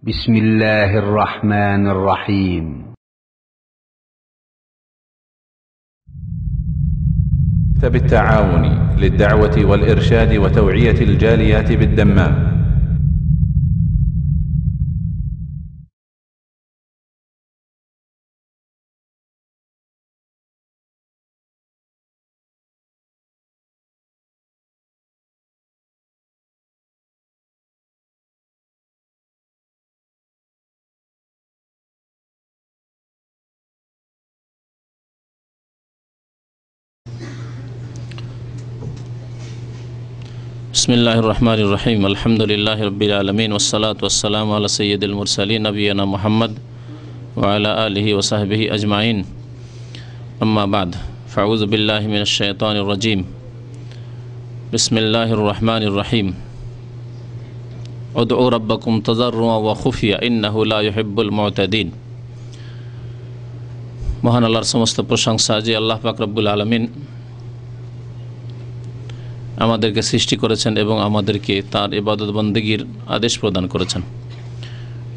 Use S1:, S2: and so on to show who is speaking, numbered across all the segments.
S1: بسم الله الرحمن الرحيم
S2: بالتعاون للدعوة والإرشاد وتوعية الجاليات بالدمام.
S3: بسم الله الرحمن الرحيم الحمد لله رب العالمين والصلاة والسلام على سيد المرسلين نبينا محمد وعلى آله وصحبه أجمعين أما بعد فأعوذ بالله من الشيطان الرجيم بسم الله الرحمن الرحيم ادعوا ربكم تضرعا وخفيا إنه لا يحب المعتدين। মহান আল্লাহর সমস্ত প্রশংসা যে আল্লাহ পাক রব্বুল আলামিন আমাদেরকে সৃষ্টি করেছেন এবং আমাদেরকে তার ইবাদত বন্দেগীর আদেশ প্রদান করেছেন।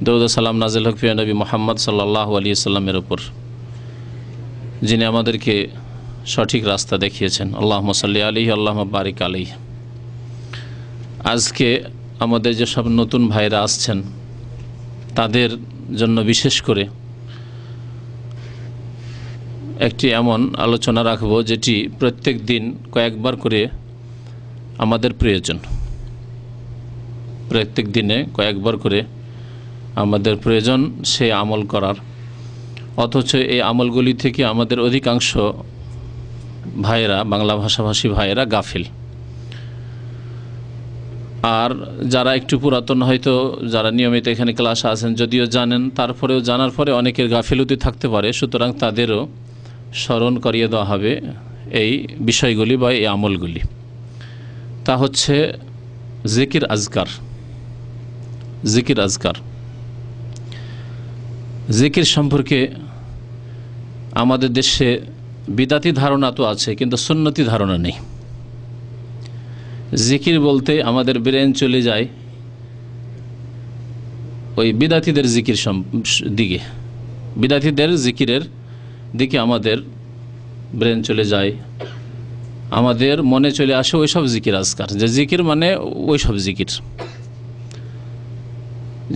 S3: দরুদ ও সালাম নাজিল হোক প্রিয় নবী মুহাম্মদ সাল্লাল্লাহু আলাইহি সাল্লামের উপর, যিনি আমাদেরকে সঠিক রাস্তা দেখিয়েছেন। আল্লাহুম্মা সাল্লি আলাইহি আল্লাহুম্মা বারিক আলাইহি। আজকে আমাদের যেসব নতুন ভাইরা আসছেন তাদের জন্য বিশেষ করে একটি এমন আলোচনা রাখব যেটি প্রত্যেক দিন কয়েকবার করে আমাদের প্রয়োজন। প্রত্যেক দিনে কয়েকবার করে আমাদের প্রয়োজন সে আমল করার, অথচ এই আমলগুলি থেকে আমাদের অধিকাংশ ভাইয়েরা, বাংলা ভাষাভাষী ভাইয়েরা গাফিল। আর যারা একটু পুরাতন, হয়তো যারা নিয়মিত এখানে ক্লাসে আছেন, যদিও জানেন, তারপরেও জানার পরে অনেকের গাফিলতি থাকতে পারে। সুতরাং তাদেরও স্মরণ করিয়ে দেওয়া হবে এই বিষয়গুলি বা এই আমলগুলি। তা হচ্ছে জিকির আজকার। জিকির আজকার, জিকির সম্পর্কে আমাদের দেশে বিদাতি ধারণা তো আছে, কিন্তু সুন্নতি ধারণা নেই। জিকির বলতে আমাদের ব্রেন চলে যায় ওই বিদাতিদের জিকির দিকে। বিদাতিদের জিকিরের দিকে আমাদের ব্রেন চলে যায়, আমাদের মনে চলে আসে ওই সব জিকির আজকার। যে জিকির মানে ওই সব জিকির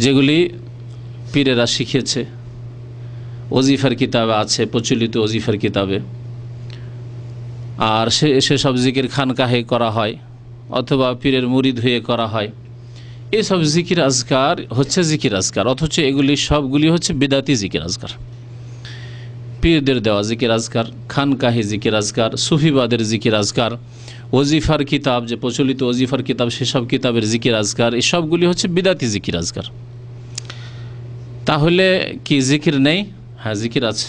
S3: যেগুলি পীরেরা শিখিয়েছে, ওজিফার কিতাবে আছে, প্রচলিত ওজিফার কিতাবে। আর সেসব জিকির খানকাহে করা হয় অথবা পীরের মুরিদ হয়ে করা হয়। এইসব জিকির আজকার হচ্ছে জিকির আজকার, অথচ এগুলি সবগুলি হচ্ছে বিদাতি জিকির আজকার। পীরদের দেওয়া জিকির আজকার, খানকাহি জিকির আজকার, সুফিবাদের জিকির আজকার, ওজিফার কিতাব, যে প্রচলিত ওজিফার কিতাব, সেসব কিতাবের জিকির আজকার, এই সবগুলি হচ্ছে বিদাতি জিকির আজকার। তাহলে কি জিকির নেই? হ্যাঁ, জিকির আছে।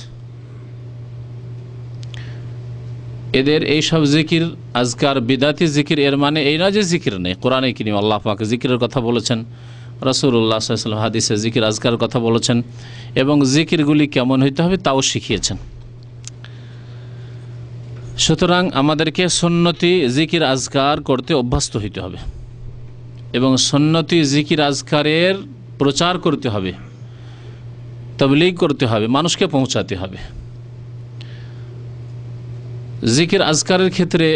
S3: এদের এই সব জিকির আজকার বিদাতি জিকির, এর মানে এই না যে জিকির নেই। কোরআনে কারীম আল্লাহ পাক জিকিরের কথা বলেছেন, রাসূলুল্লাহ সাল্লাল্লাহু আলাইহি ওয়াসাল্লাম হাদিসে জিকির আজকার কথা বলেছেন, এবং জিকিরগুলি কেমন হইতে হবে তাও শিখিয়েছেন। সুতরাং আমাদেরকে সুন্নতি জিকির আজকার করতে অভ্যস্ত হইতে হবে এবং সুন্নতি জিকির আজকারের প্রচার করতে হবে, তাবলীগ করতে হবে, মানুষকে পৌঁছাতে হবে। জিকির আজকারের ক্ষেত্রে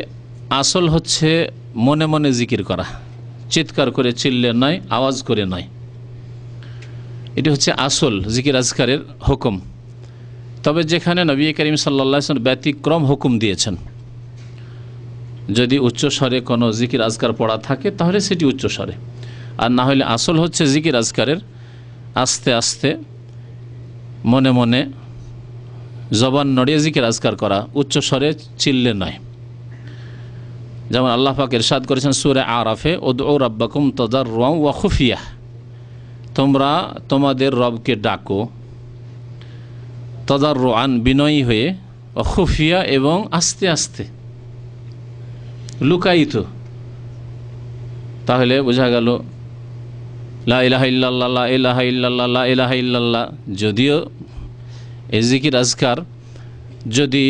S3: আসল হচ্ছে মনে মনে জিকির করা, চিৎকার করে চিল্লে নয়, আওয়াজ করে নয়। এটি হচ্ছে আসল জিকির আজকারের হুকুম। তবে যেখানে নবী করিম সাল্লাল্লাহু আলাইহি ওয়াসাল্লাম ব্যতিক্রম হুকুম দিয়েছেন, যদি উচ্চ স্বরে কোনো জিকির আজকার পড়া থাকে তাহলে সেটি উচ্চ স্বরে, আর না হলে আসল হচ্ছে জিকির আজকারের আস্তে আস্তে মনে মনে জবান নড়িয়ে জিকির আজকার করা, উচ্চ স্বরে চিল্লে নয়। যেমন আল্লাহ পাক ইরশাদ করেছেন সূরা আরাফে, উদউ রাব্বাকুম তাদাররুআন ওয়া খুফিয়া, তোমরা তোমাদের রবকে ডাকো তাদাররুআন বিনয়ী হয়ে, ওয়া খুফিয়া এবং আস্তে আস্তে, লুকায়িত। তাহলে বোঝা গেল লা ইলাহা ইল্লাল্লাহ, লা ইলাহা ইল্লাল্লাহ, লা ইলাহা ইল্লাল্লাহ। যদিও এই জিকির আজকার যদি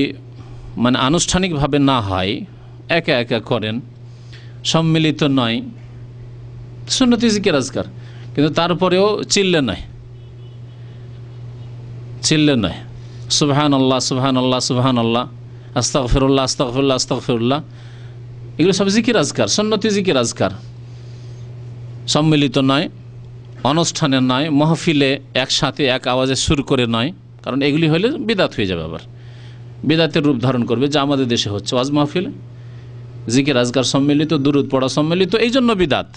S3: মানে আনুষ্ঠানিকভাবে না হয়, একা একা করেন, সম্মিলিত নয়, সুন্নতি জিকির আজকার, কিন্তু তারপরেও চিল্লে নয়, চিল্লে নয়। সুবহানাল্লাহ সুবহানাল্লাহ সুবহানাল্লাহ, আস্তাগফিরুল্লাহ আস্তাগফিরুল্লাহ আস্তাগফিরুল্লাহ, এগুলো সব জিকির আজকার, সুন্নতি জিকির আজকার। সম্মিলিত নয়, অনুষ্ঠানে নয়, মাহফিলে একসাথে এক আওয়াজে সুর করে নয়, কারণ এগুলি হলে বিদাত হয়ে যাবে, আবার বিদাতের রূপ ধারণ করবে, যা আমাদের দেশে হচ্ছে। ওয়াজ মাহফিলে জিকির আজকার সম্মিলিত, দুরুদ পড়া সম্মিলিত, এই জন্য বিদাত।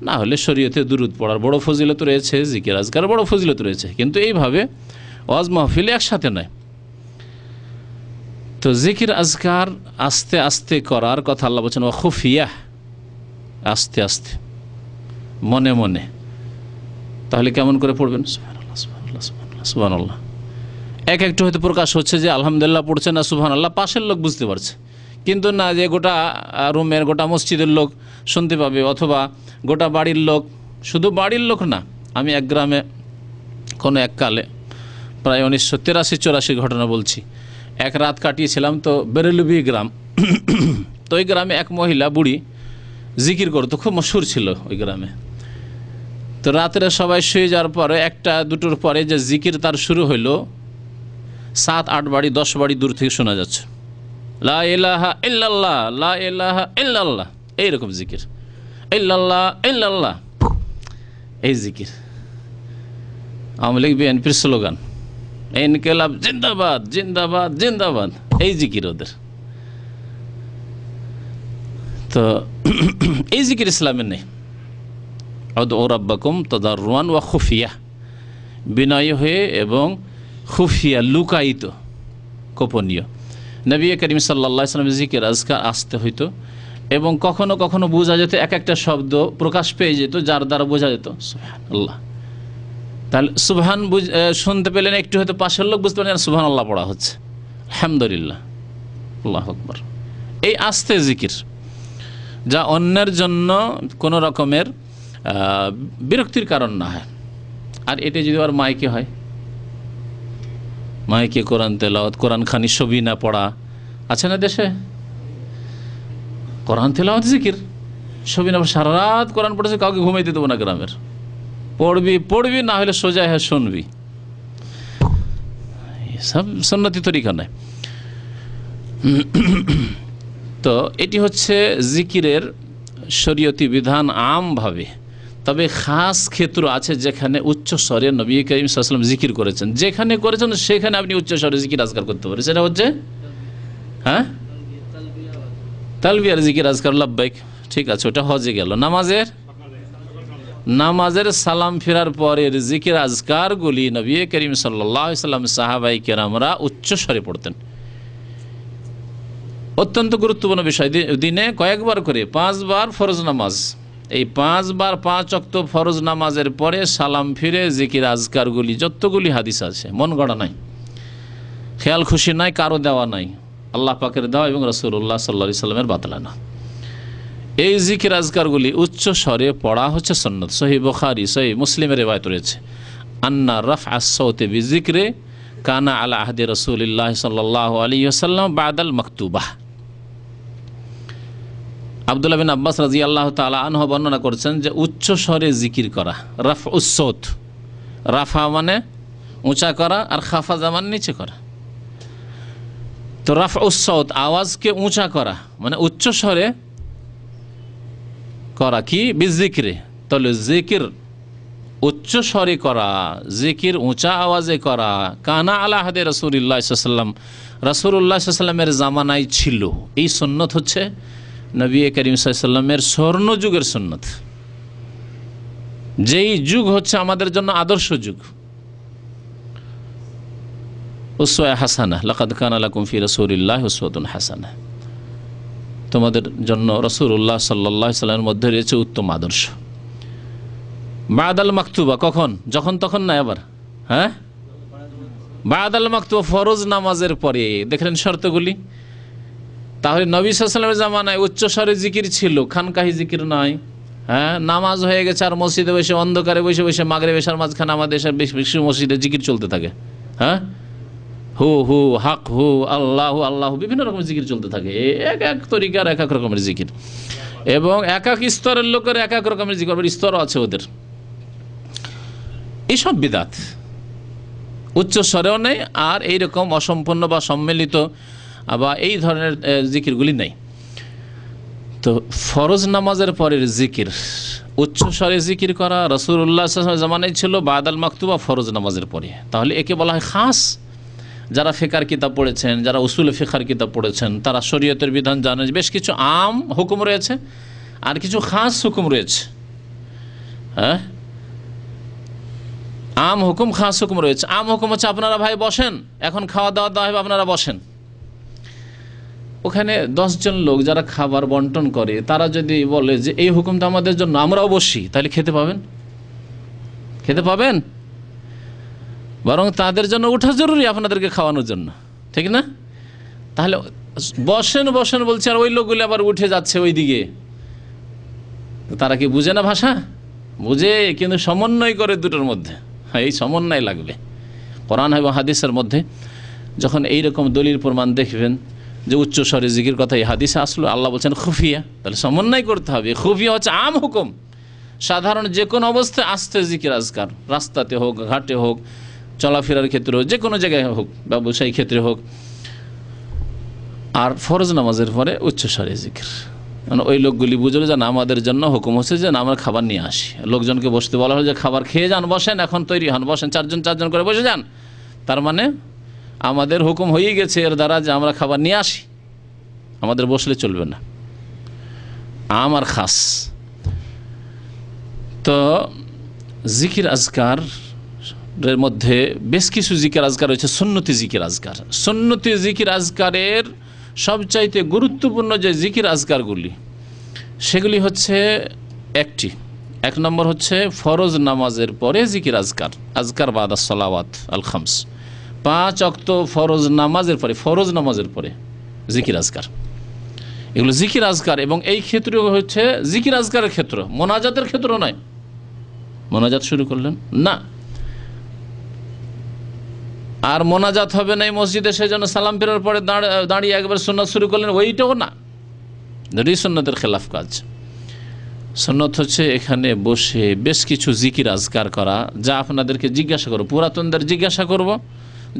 S3: না হলে শরীয়তে দুরুদ পড়ার বড় ফজিলত রয়েছে, জিকির আজকার বড় ফজিলত রয়েছে, কিন্তু এইভাবে ওয়াজ মাহফিলে একসাথে নয়। তো জিকির আজকার আস্তে আস্তে করার কথা আল্লাহ বলছেন, ও খুফিয়া, আস্তে আস্তে, মনে মনে। তাহলে কেমন করে পড়বেন? সুবহানাল্লাহ সুবহানাল্লাহ সুবহানাল্লাহ সুবহানাল্লাহ। একটু হয়তো প্রকাশ হচ্ছে যে আলহামদুলিল্লাহ পড়ছেন না সুবহানাল্লাহ, পাশের লোক বুঝতে পারছে, কিন্তু না যে গোটা রুমের, গোটা মসজিদের লোক শুনতে পাবে, অথবা গোটা বাড়ির লোক। শুধু বাড়ির লোক না, আমি এক গ্রামে কোনো এককালে, প্রায় 1983-84 ঘটনা বলছি, এক রাত কাটিয়েছিলাম। তো বেরেলুবি গ্রাম, তো ওই গ্রামে এক মহিলা বুড়ি জিকির করতো, খুব মশহুর ছিল ওই গ্রামে। তো রাত্রে সবাই শুয়ে যাওয়ার পরে 1-2টোর পরে যে জিকির তার শুরু হইলো, 7-8 বাড়ি 10 বাড়ি দূর থেকে শোনা যাচ্ছে, লা ইলাহা ইল্লাল্লাহ লা ইলাহা ইল্লাল্লাহ, এইরকম জিকির, ইল্লাল্লাহ ইল্লাল্লাহ, এই জিকির। আওয়ামী লীগ বিএনপির স্লোগান, ইনকিলাব জিন্দাবাদ জিন্দাবাদ জিন্দাবাদ, এই জিকির ওদের। তো এই জিকির ইসলামের নেই। উদউ রাব্বাকুম তাদাররুআন ওয়া খুফিয়া, বিনয়ী হয়ে এবং খুফিয়া, লুকায়িত, গোপনীয়। নবী করিম সাল্লাল্লাহু আলাইহি ওয়াসাল্লাম জিকির আজকার আসতে হইতো, এবং কখনো কখনো বোঝা যেত, এক একটা শব্দ প্রকাশ পেয়ে যেত, যার দ্বারা বোঝা যেত সুবহানাল্লাহ। তাহলে সুবহান শুনতে পেলেন, একটু হয়তো পাশের লোক বুঝতে পারলেন সুবহানাল্লাহ পড়া হচ্ছে, আলহামদুলিল্লাহ, আল্লাহু আকবার। এই আস্তে জিকির, যা অন্যের জন্য কোনো রকমের বিরক্তির কারণ না হয়। আর এটা যদি আবার মাইকে হয়, মাইকে কোরআন তেলাওয়াত, কোরআন খানি ছবি না পড়া আছে না দেশে, কোরআন তেলাওয়াত জিকির, ছবি না, সারা রাত কোরআন পড়েছে, কাউকে ঘুমাইতে দেবো না গ্রামের, পড়বি পড়বি, না হলে সোজা হ্যাঁ শুনবি, সব সুন্নতি তরিকা নয়। তো এটি হচ্ছে জিকিরের শরীয়তি বিধান আমভাবে। তবে খাস ক্ষেত্র আছে যেখানে উচ্চ স্বরে নবী করিম সাল্লাল্লাহু আলাইহি ওয়াসাল্লাম জিকির করেছেন, যেখানে করেছেন সেখানে আপনি উচ্চ স্বরে জিকির আজকার করতে পারেন। সেটা হচ্ছে তালবিয়ার জিকির আজকার, লাব্বাইক, ঠিক আছে, ওটা হজে গেল। নামাজের সালাম ফেরার পরের জিকির আজকারগুলি নবী করিম সাল্লাল্লাহু আলাইহি ওয়াসাল্লাম, সাহাবায়ে কেরামরা উচ্চ স্বরে পড়তেন। অত্যন্ত গুরুত্বপূর্ণ বিষয়। দিনে কয়েকবার করে 5 বার ফরজ নামাজ, এই 5 বার 5 ওয়াক্ত ফরজ নামাজের পরে সালাম ফিরে জিকির আজকারগুলি, যতগুলি হাদিস আছে, মন গড়া নাই, খেয়াল খুশি নাই, কারো দেওয়া নাই, আল্লাহ পাকের দেওয়া এবং রাসূলুল্লাহ সাল্লাল্লাহু আলাইহি সাল্লামের বাতলানো, এই জিকির আজকারগুলি উচ্চ স্বরে পড়া হচ্ছে সুন্নাত। সহিহ বুখারী, সহিহ মুসলিমের রিওয়ায়াত রয়েছে, আন্না রাফআস সাওতি বিযিকরি কানা আলা আহদি রাসূলিল্লাহ সাল্লাল্লাহু আলাইহি ওয়াসাল্লাম বাদাল মাকতুবাহ। আব্দুল্লাহ বিন আব্বাস রাদিয়াল্লাহু তাআলা আনহু বর্ণনা করছেন যে উচ্চ স্বরে জিকির করা, রাফউস সাওত, রাফা মানে উঁচা করা, আর খাফাজা মানে নিচে করা। তো রাফউস সাওত, আওয়াজকে উঁচা করা, মানে উচ্চ স্বরে করা, কি বিজিকরে। তাহলে জিকির উচ্চ স্বরে করা, জিকির উঁচা আওয়াজে করা, কানা আলা আহদি রাসূলিল্লাহ সাল্লাল্লাহু আলাইহি ওয়াসাল্লাম, রাসূলুল্লাহ সাল্লাল্লাহু আলাইহি ওয়াসাল্লামের জামানায় ছিল। এই সুন্নত হচ্ছে নবী করিম সাল্লাল্লাহু আলাইহি ওয়াসাল্লামের স্বর্ণ যুগের সুন্নত, যেই যুগ হচ্ছে আমাদের জন্য আদর্শ যুগ। উসওয়া হাসানাহ, লাকাদ কানা লাকুম ফি রাসূলিল্লাহি উসওয়াতুন হাসানাহ, তোমাদের জন্য রাসূলুল্লাহ সাল্লাল্লাহু আলাইহি ওয়াসাল্লামের মধ্যে রয়েছে উত্তম আদর্শ। বাদাল মাকতুবা, কখন? যখন তখন না, আবার বাদাল মাকতুবা, ফরজ নামাজের পরে। দেখলেন শর্তগুলি। তাহলে নবী সাল্লাল্লাহু আলাইহি ওয়াসাল্লামের জামানায় উচ্চ স্বরে জিকির ছিল, খানকাহি জিকির নয়। নামাজ হয়ে গেছে আর মসজিদে বসে, অন্ধকারে বসে বসে, মাগরিব এশার মাঝখানে আমাদের দেশের বেশি মসজিদে জিকির চলতে থাকে। হু হু, হক হু, আল্লাহু আল্লাহু, বিভিন্ন রকমের জিকির চলতে থাকে, এক এক তরিকার এক এক রকমের জিকির, এবং এক এক স্তরের লোকের এক এক রকমের জিকির স্তরও আছে ওদের। এইসব বিদাত, উচ্চ স্বরেও নেই আর এইরকম অসম্পূর্ণ বা সম্মিলিত বা এই ধরনের জিকিরগুলি নেই। তো ফরজ নামাজের পরের জিকির, উচ্চ স্বরে জিকির করা রাসূলুল্লাহ সাল্লাল্লাহু আলাইহি ওয়াসাল্লাম জামানায় ছিল বাদাল মাকতুবা, ফরজ নামাজের পরে। তাহলে একে বলা হয় খাস। যারা ফিকহের কিতাব পড়েছেন, যারা উসুল ফিকহের কিতাব পড়েছেন, তারা শরীয়তের বিধান জানেন। বেশ কিছু আম হুকুম রয়েছে আর কিছু খাস হুকুম রয়েছে। হ্যাঁ, আম হুকুম, খাস হুকুম রয়েছে। আম হুকুম হচ্ছে আপনারা ভাই বসেন, এখন খাওয়া দাওয়া দেওয়া হবে, আপনারা বসেন। ওখানে 10 জন লোক যারা খাবার বন্টন করে, তারা যদি বলে যে এই হুকুমটা আমাদের জন্য, আমরাও বসি, তাহলে খেতে পাবেন? খেতে পাবেন? বরং তাদের জন্য ওঠা জরুরি আপনাদেরকে খাওয়ানোর জন্য, ঠিক না? তাহলে বসেন বসেন বলছে, আর ওই লোকগুলো আবার উঠে যাচ্ছে ওই দিকে। তারা কি বুঝে না ভাষা? বুঝে, কিন্তু সমন্বয় করে দুটোর মধ্যে। হ্যাঁ, এই সমন্বয় লাগবে। কোরআন এবং হাদিসের মধ্যে যখন এইরকম দলিল প্রমাণ দেখবেন যে উচ্চ স্বরে জিকির কথা এই হাদিসে আসলো, আল্লাহ বলছেন খুফিয়া, তাহলে সমন্বয় করতে হবে। খুফিয়া হচ্ছে আম হুকুম, সাধারণ যে কোনো অবস্থায় আস্তে জিকির আজকার, রাস্তাতে হোক, ঘাটে হোক, চলাফেরার ক্ষেত্রে হোক, যে কোনো জায়গায় হোক, ব্যবসায়িক ক্ষেত্রে হোক। আর ফরজ নামাজের পরে উচ্চ স্বরে জিকির, মানে ওই লোকগুলি বুঝলো যে না, আমাদের জন্য হুকুম হচ্ছে যে না, আমরা খাবার নিয়ে আসি। লোকজনকে বসতে বলা হলো যে খাবার খেয়ে যান, বসেন, এখন তৈরি হন, বসেন, চারজন করে বসে যান। তার মানে আমাদের হুকুম হয়ে গেছে এর দ্বারা যে আমরা খাবার নিয়ে আসি, আমাদের বসলে চলবে না। আম আর খাস। তো জিকির আজকার এর মধ্যে বেশ কিছু জিকির আজকার রয়েছে। সুন্নতি জিকির আজকার, সুন্নতি জিকির আজকারের সবচাইতে গুরুত্বপূর্ণ যে জিকির আজকারগুলি, সেগুলি হচ্ছে এক নম্বর হচ্ছে ফরজ নামাজের পরে জিকির আজকার, আজকার বাদা সালাওয়াত আল খামস, 5 ওয়াক্ত ফরজ নামাজের পরে, ফরজ নামাজের পরে জিকির আজকার। এগুলো জিকির আজকার, এবং এই ক্ষেত্রে হচ্ছে জিকির আজকারের ক্ষেত্র, মোনাজাতের ক্ষেত্র নয়। মোনাজাত শুরু করলেন না, আর মোনাজাত হবে না এই মসজিদে, সেই জন্য সালাম ফেরার পরে দাঁড়িয়ে একবার সুন্নাত শুরু করলেন, ওইটাও না। দুটোই সুন্নতের খেলাফ কাজ। সুন্নত হচ্ছে এখানে বসে বেশ কিছু জিকির আজকার করা, যা আপনাদেরকে জিজ্ঞাসা করব, পুরাতনদের জিজ্ঞাসা করব।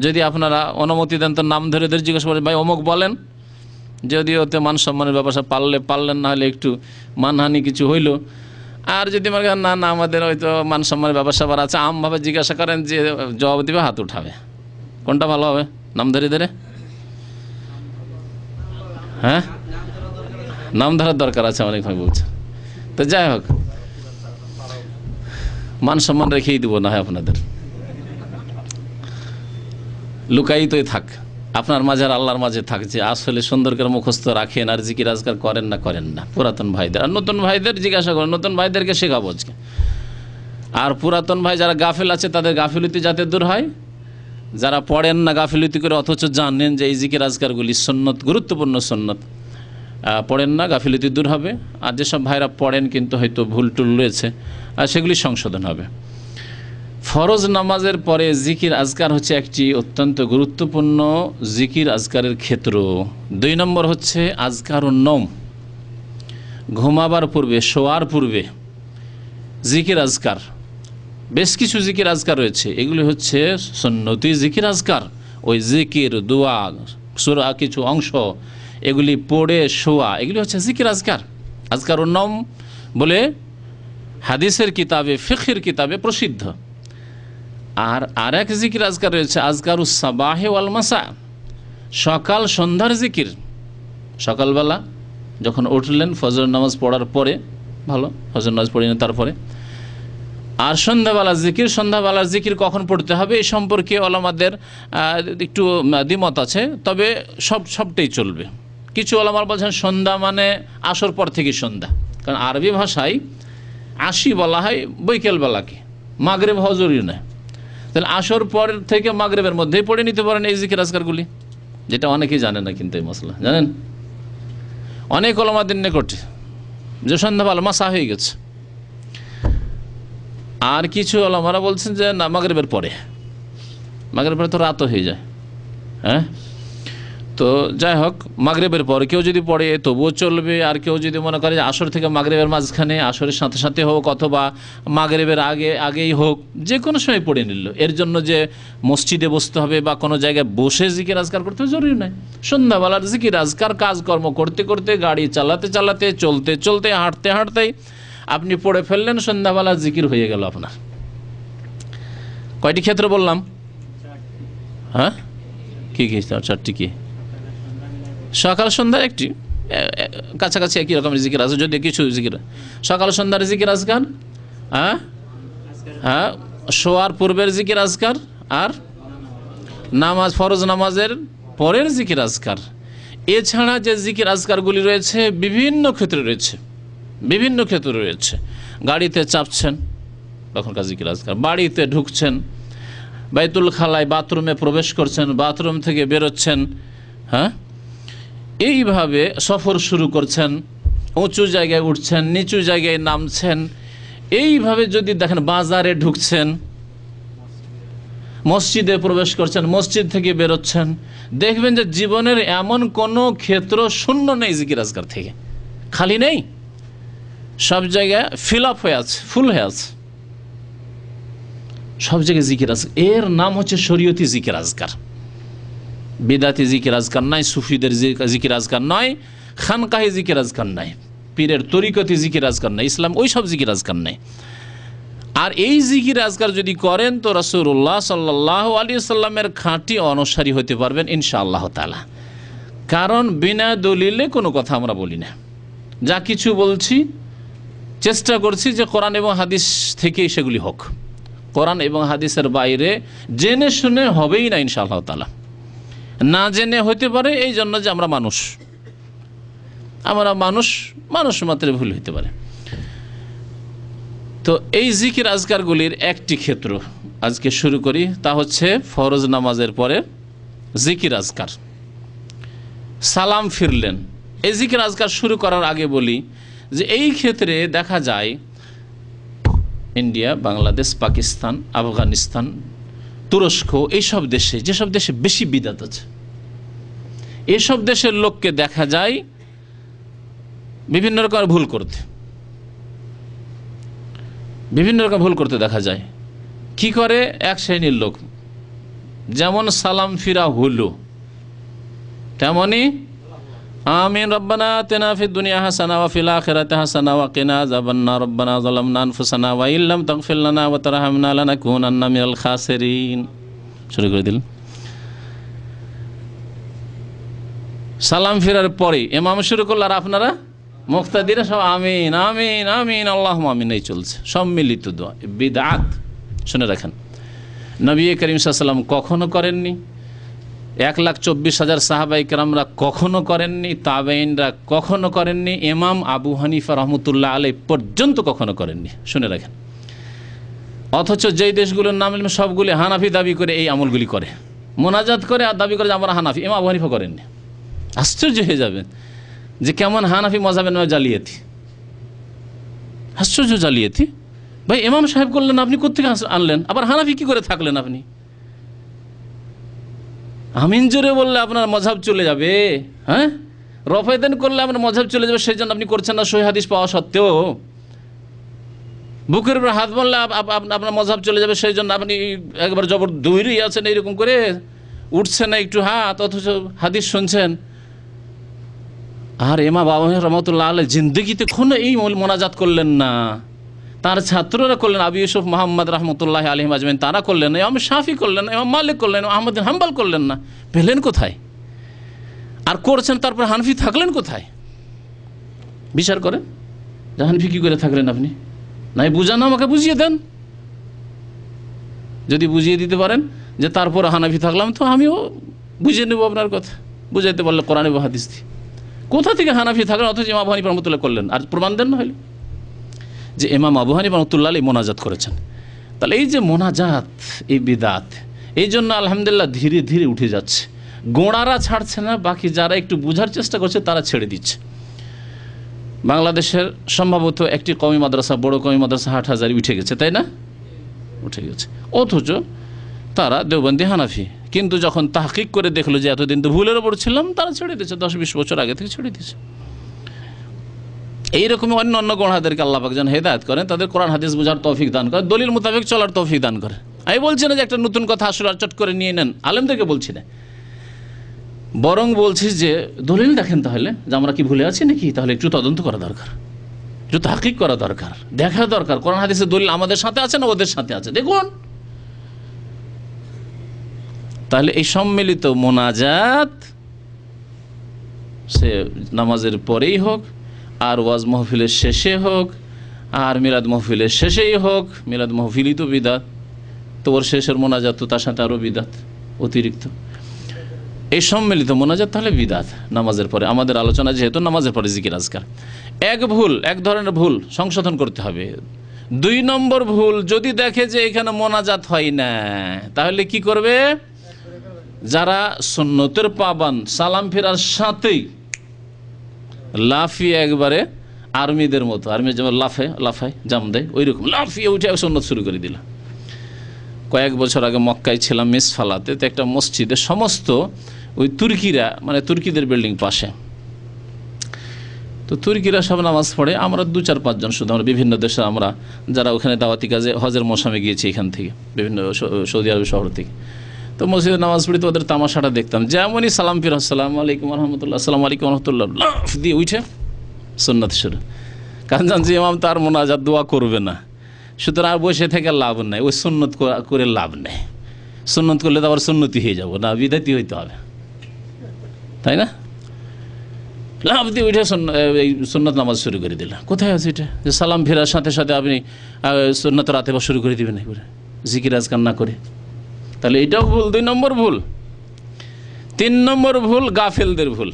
S3: যদি আপনারা অনুমতি দেন তো নাম ধরে জিজ্ঞাসা করেন, ভাই অমুক বলেন। যদি ওতে মান সম্মানের ব্যাপার পারলেন, না হলে একটু মানহানি কিছু হইল। আর যদি মনে করেন না আমাদের হয়তো মান সম্মানের ব্যাপার স্যাপার আছে, আমভাবে জিজ্ঞাসা করেন, যে জবাব দিবে হাত উঠাবে, কোনটা ভালো হবে? নাম ধরে হ্যাঁ, নাম ধরার দরকার আছে অনেক ভাই বলছে। তো যাই হোক, মান সম্মান রেখেই দিব না হয় আপনাদের, লুকাই তোই থাক আপনার মাঝে আর আল্লাহর মাঝে থাক, যে আসলে সুন্দর করে মুখস্থ রাখেন আর জিকির আজকার করেন না পুরাতন ভাইদের। আর নতুন ভাইদের জিজ্ঞাসা করেন, নতুন ভাইদেরকে শেখাবো আজকে। আর পুরাতন ভাই যারা গাফিল আছে, তাদের গাফিলতি যাতে দূর হয়। যারা পড়েন না গাফিলতি করে, অথচ জানেন যে এই জিকির আজকারগুলি সুন্নত, গুরুত্বপূর্ণ সুন্নত, পড়েন না, গাফিলতি দূর হবে। আর যেসব ভাইরা পড়েন কিন্তু হয়তো ভুল টুল রয়েছে, আর সেগুলি সংশোধন হবে। ফরজ নামাজের পরে জিকির আজকার হচ্ছে একটি অত্যন্ত গুরুত্বপূর্ণ জিকির আজকারের ক্ষেত্র। 2 নম্বর হচ্ছে আজকারুন নওম, ঘুমাবার পূর্বে, শোয়ার পূর্বে জিকির আজকার। বেশ কিছু জিকির আজকার রয়েছে, এগুলি হচ্ছে সুন্নতি জিকির আজকার। ওই জিকির, দোয়া, সূরা কিছু অংশ, এগুলি পড়ে শোয়া, এগুলি হচ্ছে জিকির আজকার। আজকারুন নওম বলে হাদিসের কিতাবে, ফিকহের কিতাবে প্রসিদ্ধ। আর এক জিকির আজকার রয়েছে আজকারুস সাবাহে ওয়াল মাসা, সকাল সন্ধ্যার জিকির। সকালবেলা যখন উঠলেন ফজর নামাজ পড়ার পরে, ভালো, ফজর নামাজ পড়িনি তারপরে। আর সন্ধ্যাবেলা জিকির, সন্ধ্যাবেলার জিকির কখন পড়তে হবে এই সম্পর্কে ওলামাদের একটু দ্বিমত আছে, তবে সবটাই চলবে। কিছু ওলামার বলছেন সন্ধ্যা মানে আসর পর থেকে সন্ধ্যা, কারণ আরবি ভাষায় আশি বলা হয় বৈকালবেলাকে, মাগরিব হওয়া জরুরি নয়। তাহলে আসর পর থেকে মাগরিবের মধ্যেই পড়ে নিতে পারেন এই জিকির আজকারগুলি, যেটা অনেকেই জানে না কিন্তু এই মশলা জানেন অনেক ওলামাদের নিকটে, যে সন্ধ্যাবেলা মাসা হয়ে গেছে। আর কিছু ওলামারা বলছেন যে না, মাগরিবের পরে তো রাতও হয়ে যায়। হ্যাঁ, তো যাই হোক, মাগরিবের পর কেউ যদি পড়ে তবুও চলবে, আর কেউ যদি মনে করে যে আসর থেকে মাগরিবের মাঝখানে, আসরের সাথে সাথে হোক অথবা মাগরিবের আগেই হোক, যে কোনো সময় পড়ে নিল। এর জন্য যে মসজিদে বসতে হবে বা কোনো জায়গায় বসে জিকির আজকার করতে হবে জরুরি নয়। সন্ধ্যাবেলার জিকির আজকার কাজকর্ম করতে করতে, গাড়ি চালাতে চালাতে, চলতে চলতে, হাঁটতে হাঁটতেই আপনি পড়ে ফেললেন, সন্ধ্যাবেলার জিকির হয়ে গেল আপনার। কয়টি ক্ষেত্র বললাম? হ্যাঁ, কী কী? চারটি। কি? সকাল সন্ধ্যার একটি, কাছাকাছি একই রকমের জিকির আছে, যদি কিছু জিকির। সকাল সন্ধ্যার জিকির আজকার, হ্যাঁ হ্যাঁ, শোয়ার পূর্বের জিকির আজকার, আর নামাজ, ফরজ নামাজের পরের জিকির আজকার। এছাড়া যে জিকির আজকারগুলি রয়েছে বিভিন্ন ক্ষেত্রে রয়েছে। গাড়িতে চাপছেন তখনকার জিকির আজকার, বাড়িতে ঢুকছেন, বাইতুল খালায় বাথরুমে প্রবেশ করছেন, বাথরুম থেকে বেরোচ্ছেন, হ্যাঁ, এইভাবে সফর শুরু করছেন, উঁচু জায়গায় উঠছেন, নিচু জায়গায় নামছেন, এইভাবে যদি দেখেন বাজারে ঢুকছেন, মসজিদে প্রবেশ করছেন, মসজিদ থেকে বেরোচ্ছেন, দেখবেন যে জীবনের এমন কোনো ক্ষেত্র শূন্য নেই জিকির আজকার থেকে, খালি নেই, সব জায়গায় ফিল আপ হয়ে আছে, ফুল হয়ে আছে, সব জায়গায় জিকির আজকার। এর নাম হচ্ছে শরীয়তি জিকির আজকার। বিদাতি জিকির আজকার নাই, সুফিদের জিকির আজকার নয়, খানকাহি জিকির আজকার নাই, পীরের তরিকতি জিকির আজকার নাই, ইসলাম ওই সব জিকির আজকার নাই। আর এই জিকির আজকার যদি করেন তো রাসূলুল্লাহ সাল্লাল্লাহু আলাইহি ওয়াসাল্লামের খাঁটি অনুসারী হতে পারবেন ইনশাআল্লাহ তাআলা। কারণ বিনা দলিলে কোনো কথা আমরা বলি না, যা কিছু বলছি চেষ্টা করছি যে কোরআন এবং হাদিস থেকেই সেগুলি হোক। কোরআন এবং হাদিসের বাইরে জেনে শুনে হবেই না ইনশাআল্লাহ তাআলা। না জেনে হতে পারে, এই জন্য যে আমরা মানুষ মাত্র ভুল হতে পারে। তো এই জিকির আজকারগুলির একটি ক্ষেত্র আজকে শুরু করি, তা হচ্ছে ফরজ নামাজের পরে জিকির আজকার। সালাম ফিরলেন, এই জিকির আজকার শুরু করার আগে বলি যে এই ক্ষেত্রে দেখা যায় ইন্ডিয়া, বাংলাদেশ, পাকিস্তান, আফগানিস্তান, তুরস্ক, এইসব দেশে, যেসব দেশে বেশি বিদাত আছে, এসব দেশের লোককে দেখা যায় বিভিন্ন রকম ভুল করতে দেখা যায়। কি করে? এক শ্রেণীর লোক যেমন সালাম ফিরা হলো, তেমনি আমিন রব্বানা আতিনা ফিদ দুনিয়া হাসানা ওয়া ফিল আখিরাতি হাসানা ওয়া কিনা আযাবান্নার রব্বানা যালামনা আনফুসানা ওয়া ইল্লাম তাগফির লানা ওয়া তারহামনা লানাকুনান্না মিনাল খাসিরিন। শুরু করে দিল। সালাম ফেরার পরে ইমাম শুরু করল, আর আপনারা মুক্তাদিরা সব আমিন আমিন আমিন আল্লাহুম্মা আমিন, এই চলছে সম্মিলিত দোয়া, বিদআত। শুনে রাখেন, নবী করিম সাল্লাল্লাহু আলাইহি ওয়াসাল্লাম কখনো করেননি, 1,24,000 সাহাবায়ে কেরামরা কখনো করেননি, তাবেঈনরা কখনো করেননি, ইমাম আবু হানিফা রহমতুল্লাহ আলাইহি পর্যন্ত কখনো করেননি। শুনে রাখেন। অথচ যেই দেশগুলোর নাম সবগুলি হানাফি দাবি করে এই আমলগুলি করে, মোনাজাত করে আর দাবি করে যে আমরা হানাফি। ইমাম আবু হানিফা করেননি। আশ্চর্য হয়ে যাবেন যে কেমন হানাফি মজাবের নয় জালিয়াতি, আশ্চর্য জালিয়াতি। ভাই ইমাম সাহেব করলেন, আপনি কোত্থেকে আনলেন? আবার হানাফি কি করে থাকলেন আপনি? আমিন জোরে বললে আপনার মজহাব চলে যাবে, হ্যাঁ? রফায়দান করলে আপনার মজহাব চলে যাবে, সেই জন্য আপনি করছেন না সহিহ হাদিস পাওয়া সত্ত্বেও। বুকের উপর হাত বললে আপনার মজহাব চলে যাবে, সেই জন্য আপনি একবার জবর দৌড়ি আছেন, এইরকম করে উঠছেন না একটু হাত, অথচ হাদিস শুনছেন। আর ইমাম আবু হানিফা রহমাতুল্লাহ আলাইহি জিন্দেগিতে কোনো এই মোনাজাত করলেন না, তার ছাত্ররা করলেন, আবু ইউসুফ মুহাম্মদ রহমতুল্লাহ আলাইহিম আজমাইন তারা করলেন না, ইমাম শাফি করলেন না, ইমাম মালিক করলেন না, আহমদ বিন হাম্বল করলেন না। পেলেন কোথায়? আর করছেন তারপর হানফি থাকলেন কোথায়? বিচার করেন যে হানফি কী করে থাকলেন আপনি? নাই বুঝান, আমাকে বুঝিয়ে দেন। যদি বুঝিয়ে দিতে পারেন যে তারপর হানাফি থাকলাম, তো আমিও বুঝিয়ে নেব আপনার কথা। বুঝাইতে পারলে কোরআন এবং হাদিস দিয়ে কোথা থেকে হানাফি থাকলেন, অথচ ইমাম আবু হানিফা রহমতুল্লাহ করলেন, আর প্রমাণ দেন না হইলে যে ইমাম আবু হানিফা রহমতুল্লাহ এই মোনাজাত করেছেন। তাহলে এই যে মোনাজাত, এই বিদাত, এই জন্য আলহামদুলিল্লাহ ধীরে ধীরে উঠে যাচ্ছে। গোঁড়ারা ছাড়ছে না, বাকি যারা একটু বোঝার চেষ্টা করছে তারা ছেড়ে দিচ্ছে। বাংলাদেশের সম্ভবত একটি কওমি মাদ্রাসা, বড় কওমি মাদ্রাসা হাটহাজারী উঠে গেছে, তাই না? উঠে গেছে, অথচ তারা দেওবন্দি হানাফি। কিন্তু যখন তাহকিক করে দেখলো যে এতদিন তো ভুলের ওপর ছিলাম, তারা ছেড়ে দিয়েছে, 10-20 বছর আগে থেকে ছেড়ে দিয়েছে। এইরকমই অন্য অন্য গোঁড়াদেরকে আল্লাহ পাক যেন হেদায়েত করেন, তাদের কোরআন হাদিস বোঝার তৌফিক দান করে, দলিল মোতাবেক চলার তৌফিক দান করে। আমি বলছি না যে একটা নতুন কথা আসলে আর চট করে নিয়ে নেন, আলেমদেরকে বলছি না, বরং বলছি যে দলিল দেখেন তাহলে যে আমরা কি ভুলে আছি নাকি, তাহলে একটু তদন্ত করা দরকার, একটু তাহকিক করা দরকার, দেখা দরকার কোরআন হাদিসের দলিল আমাদের সাথে আছে না ওদের সাথে আছে দেখুন। তাহলে এই সম্মিলিত মোনাজাত সে নামাজের পরেই হোক, আর ওয়াজ মাহফিলের শেষে হোক, আর মিলাদ মাহফিলের শেষেই হোক, মিলাদ মাহফিলই তো বিদাত, তো ওর শেষের মোনাজাত তো তার সাথে আরও বিদাত অতিরিক্ত। এই সম্মিলিত মোনাজাত তাহলে বিদাত নামাজের পরে। আমাদের আলোচনা যেহেতু নামাজের পরে জিকির আজকার, এক ধরনের ভুল সংশোধন করতে হবে। 2 নম্বর ভুল, যদি দেখে যে এখানে মোনাজাত হয় না, তাহলে কি করবে? যারা সুন্নতের পাবান, সালাম ফেরার সাথেই লাফিয়ে একবারে আর্মিদের মতো, আর্মি যেমন লাফায় জাম দেয়, ওই রকম লাফিয়ে উঠে সুন্নত শুরু করে দিল। কয়েক বছর আগে মক্কায় ছিলাম মিসফালাতে, তো একটা মসজিদে সমস্ত ওই তুর্কিরা, মানে তুর্কিদের বিল্ডিং পাশে, তো তুর্কিরা সব নামাজ পড়ে, আমরা 2-4-5 জন শুধু, আমরা বিভিন্ন দেশে, আমরা যারা ওখানে দাওয়াতি কাজে হজের মৌসুমে গিয়েছি এখান থেকে, বিভিন্ন সৌদি আরব শহর থেকে, তো মসজিদে নামাজ পড়ি, তো ওদের তামাশাটা দেখতাম। যেমনই সালাম ফির আসসালামু আলাইকুম রহমতুল্লাহ, আসসালামু আলাইকুম রহমতুল্লাহ, লাফ দিয়ে উঠে সুন্নাত শুরু। কারণ জানছি ইমাম তার মোনাজাত দোয়া করবে না, সুতরাং আর বসে থেকে লাভ নেই, ওই সুন্নত করে লাভ নেই। সুন্নত করলে তো আবার সুন্নতি হয়ে যাবো না, বিদাতি হইতে হবে, তাই না? লাভ দিয়ে উঠে এই সুন্নত নামাজ শুরু করে দিল। কোথায় আছে এটা যে সালাম ফেরার সাথে সাথে আপনি সুন্নত রাতে বা শুরু করে দিবেন একবারে জিকির আজকার না করে? তাহলে এটাও ভুল, 2 নম্বর ভুল। 3 নম্বর ভুল গাফেলদের ভুল,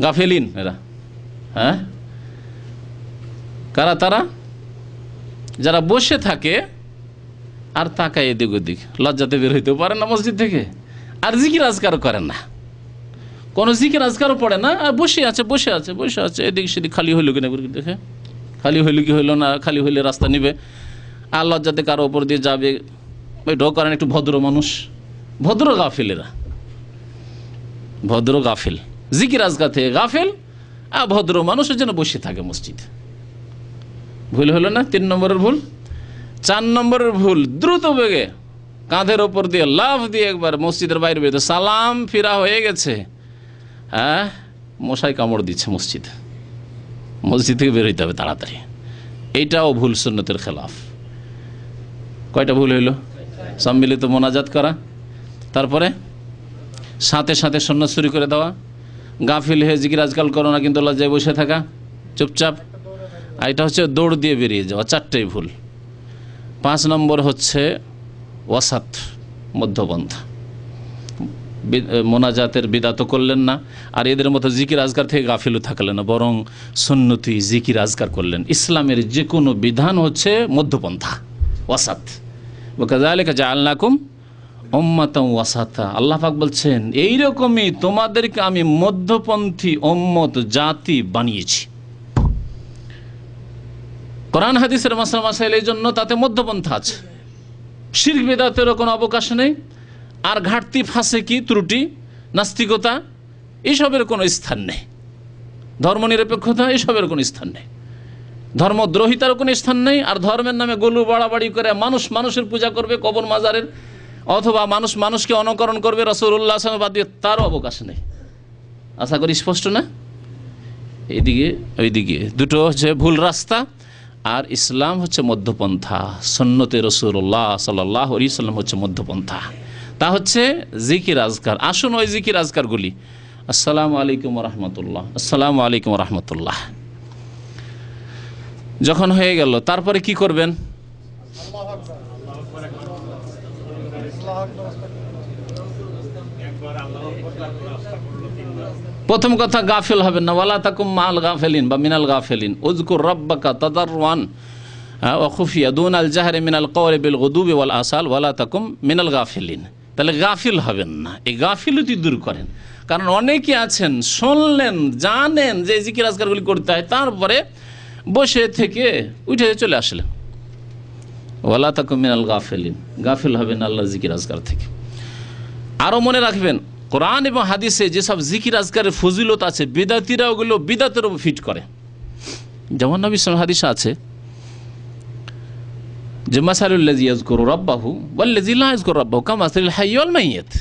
S3: গাফেলিন এরা। হ্যাঁ, কারা তারা? যারা বসে থাকে আর তাকায় এদিক ওদিক, লজ্জাতে বের হইতেও পারে না মসজিদ থেকে, আর জিকির আজকারও করে না, কোনো জিকির আজকারও পড়ে না, আর বসে আছে এদিক সেদিক। খালি হইল কিনা দেখে, খালি হইল কি হইল না, খালি হইলে রাস্তা নিবে, আর লজ্জাতে কারো ওপর দিয়ে যাবে, ওইটাও করেন। একটু ভদ্র মানুষ, ভদ্র গাফিলেরা, ভদ্র গাফিল, জিকির আজকার থেকে গাফিল, আর ভদ্র মানুষের জন্য বসে থাকে মসজিদ। ভুল হলো না 3 নম্বরের ভুল। 4 নম্বরের ভুল, দ্রুত বেগে কাঁধের ওপর দিয়ে লাফ দিয়ে একবার মসজিদের বাইরে বেরোতে, সালাম ফিরা হয়ে গেছে, হ্যাঁ, মশাই কামড় দিচ্ছে মসজিদ থেকে বের হইতে হবে তাড়াতাড়ি। এইটাও ভুল, সুন্নতের খেলাফ। কয়টা ভুল হইল? সম্মিলিত মোনাজাত করা, তারপরে সাথে সাথে সুন্নত শুরু করে দেওয়া, গাফিল হয়ে জিকির আজকাল করো না কিন্তু লজ্জায় বসে থাকা চুপচাপ, আর এটা হচ্ছে দৌড় দিয়ে বেরিয়ে যাওয়া। 4টেই ভুল। 5 নম্বর হচ্ছে ওয়াসাত, মধ্যপন্থা। মোনাজাতের বিদাত করলেন না, আর এদের মতো জিকির আজকার থেকে গাফিলও থাকলেন না, বরং সুন্নতি জিকির আজকার করলেন। ইসলামের যে কোনো বিধান হচ্ছে মধ্যপন্থা, ওয়াসাত। ওয়াকাযালিকা জাআলনাকুম উম্মাতান ওয়াসাতা, আল্লাহ পাক বলছেন এইরকমই তোমাদেরকে আমি মধ্যপন্থী উম্মত জাতি বানিয়েছি। কোরআন হাদিসের মাসলা মাসাইল এই জন্য তাতে মধ্যপন্থা আছে, শিরক বিদআতেরও কোনো অবকাশ নেই, আর ঘাটতি, ফাসেকি, ত্রুটি, নাস্তিকতা এইসবের কোনো স্থান নেই, ধর্মনিরপেক্ষতা এইসবের কোনো স্থান নেই, ধর্মদ্রোহিতারও কোনো স্থান নেই। আর ধর্মের নামে গলু বাড়াবাড়ি করে মানুষের পূজা করবে কবর মাজারের, অথবা মানুষকে অনুকরণ করবে রাসূলুল্লাহ সাল্লাল্লাহু আলাইহি ওয়াসাল্লাম বাদ দিয়ে, তারও অবকাশ নেই। আশা করি স্পষ্ট না? এইদিকে ওইদিকে দুটো হচ্ছে ভুল রাস্তা, আর ইসলাম হচ্ছে মধ্যপন্থা। সুন্নতে রাসূলুল্লাহ সাল্লাল্লাহু আলাইহি ওয়াসাল্লাম হচ্ছে মধ্যপন্থা, তা হচ্ছে জিকির আজকার। আসুন ওই জিকির আজকারগুলি, আসসালামু আলাইকুম রহমতুল্লাহ, আসসালামু আলাইকুম রহমতুল্লাহ যখন হয়ে গেল, তারপরে কি করবেন? প্রথম কথা, গাফিল হবেন না। ওয়ালা তাকুম মাল গাফিলিন বা মিনাল গাফিলিন, উযকুর রাব্বাকা তাদাররুআন ওয়া খুফিয়া দুনাল জাহরি মিনাল কওলি বিল গুদুবি ওয়াল আসাল ওয়ালা তাকুম মিনাল গাফিলিন। তাহলে গাফিল হবেন না, এই গাফিলতি দূর করেন। কারণ অনেকে আছেন শুনলেন, জানেন যে জিকির আজকারগুলি করতে হয়, তারপরে বসে থেকে উঠে চলে আসলেন। ওয়ালা তাকুম মিনাল গাফিলিন, গাফিল হবেন আল্লাহর জিকির আজকার থেকে। আরও মনে রাখবেন, কোরআন এবং হাদিসে যেসব জিকির আজকারের ফজিলত আছে, বিদাতিরা ওগুলো বিদাতের উপর ফিট করে। যেমন নবী সাল্লাল্লাহু আলাইহি হাদিস আছে যে মাসালুল্লাযী ইয়াযকুরু রাব্বাহু ওয়াল্লাযী লা ইয়াযকুরু রাব্বাহু কামাসালিল হাইয়্যি ওয়াল মাইয়্যিত।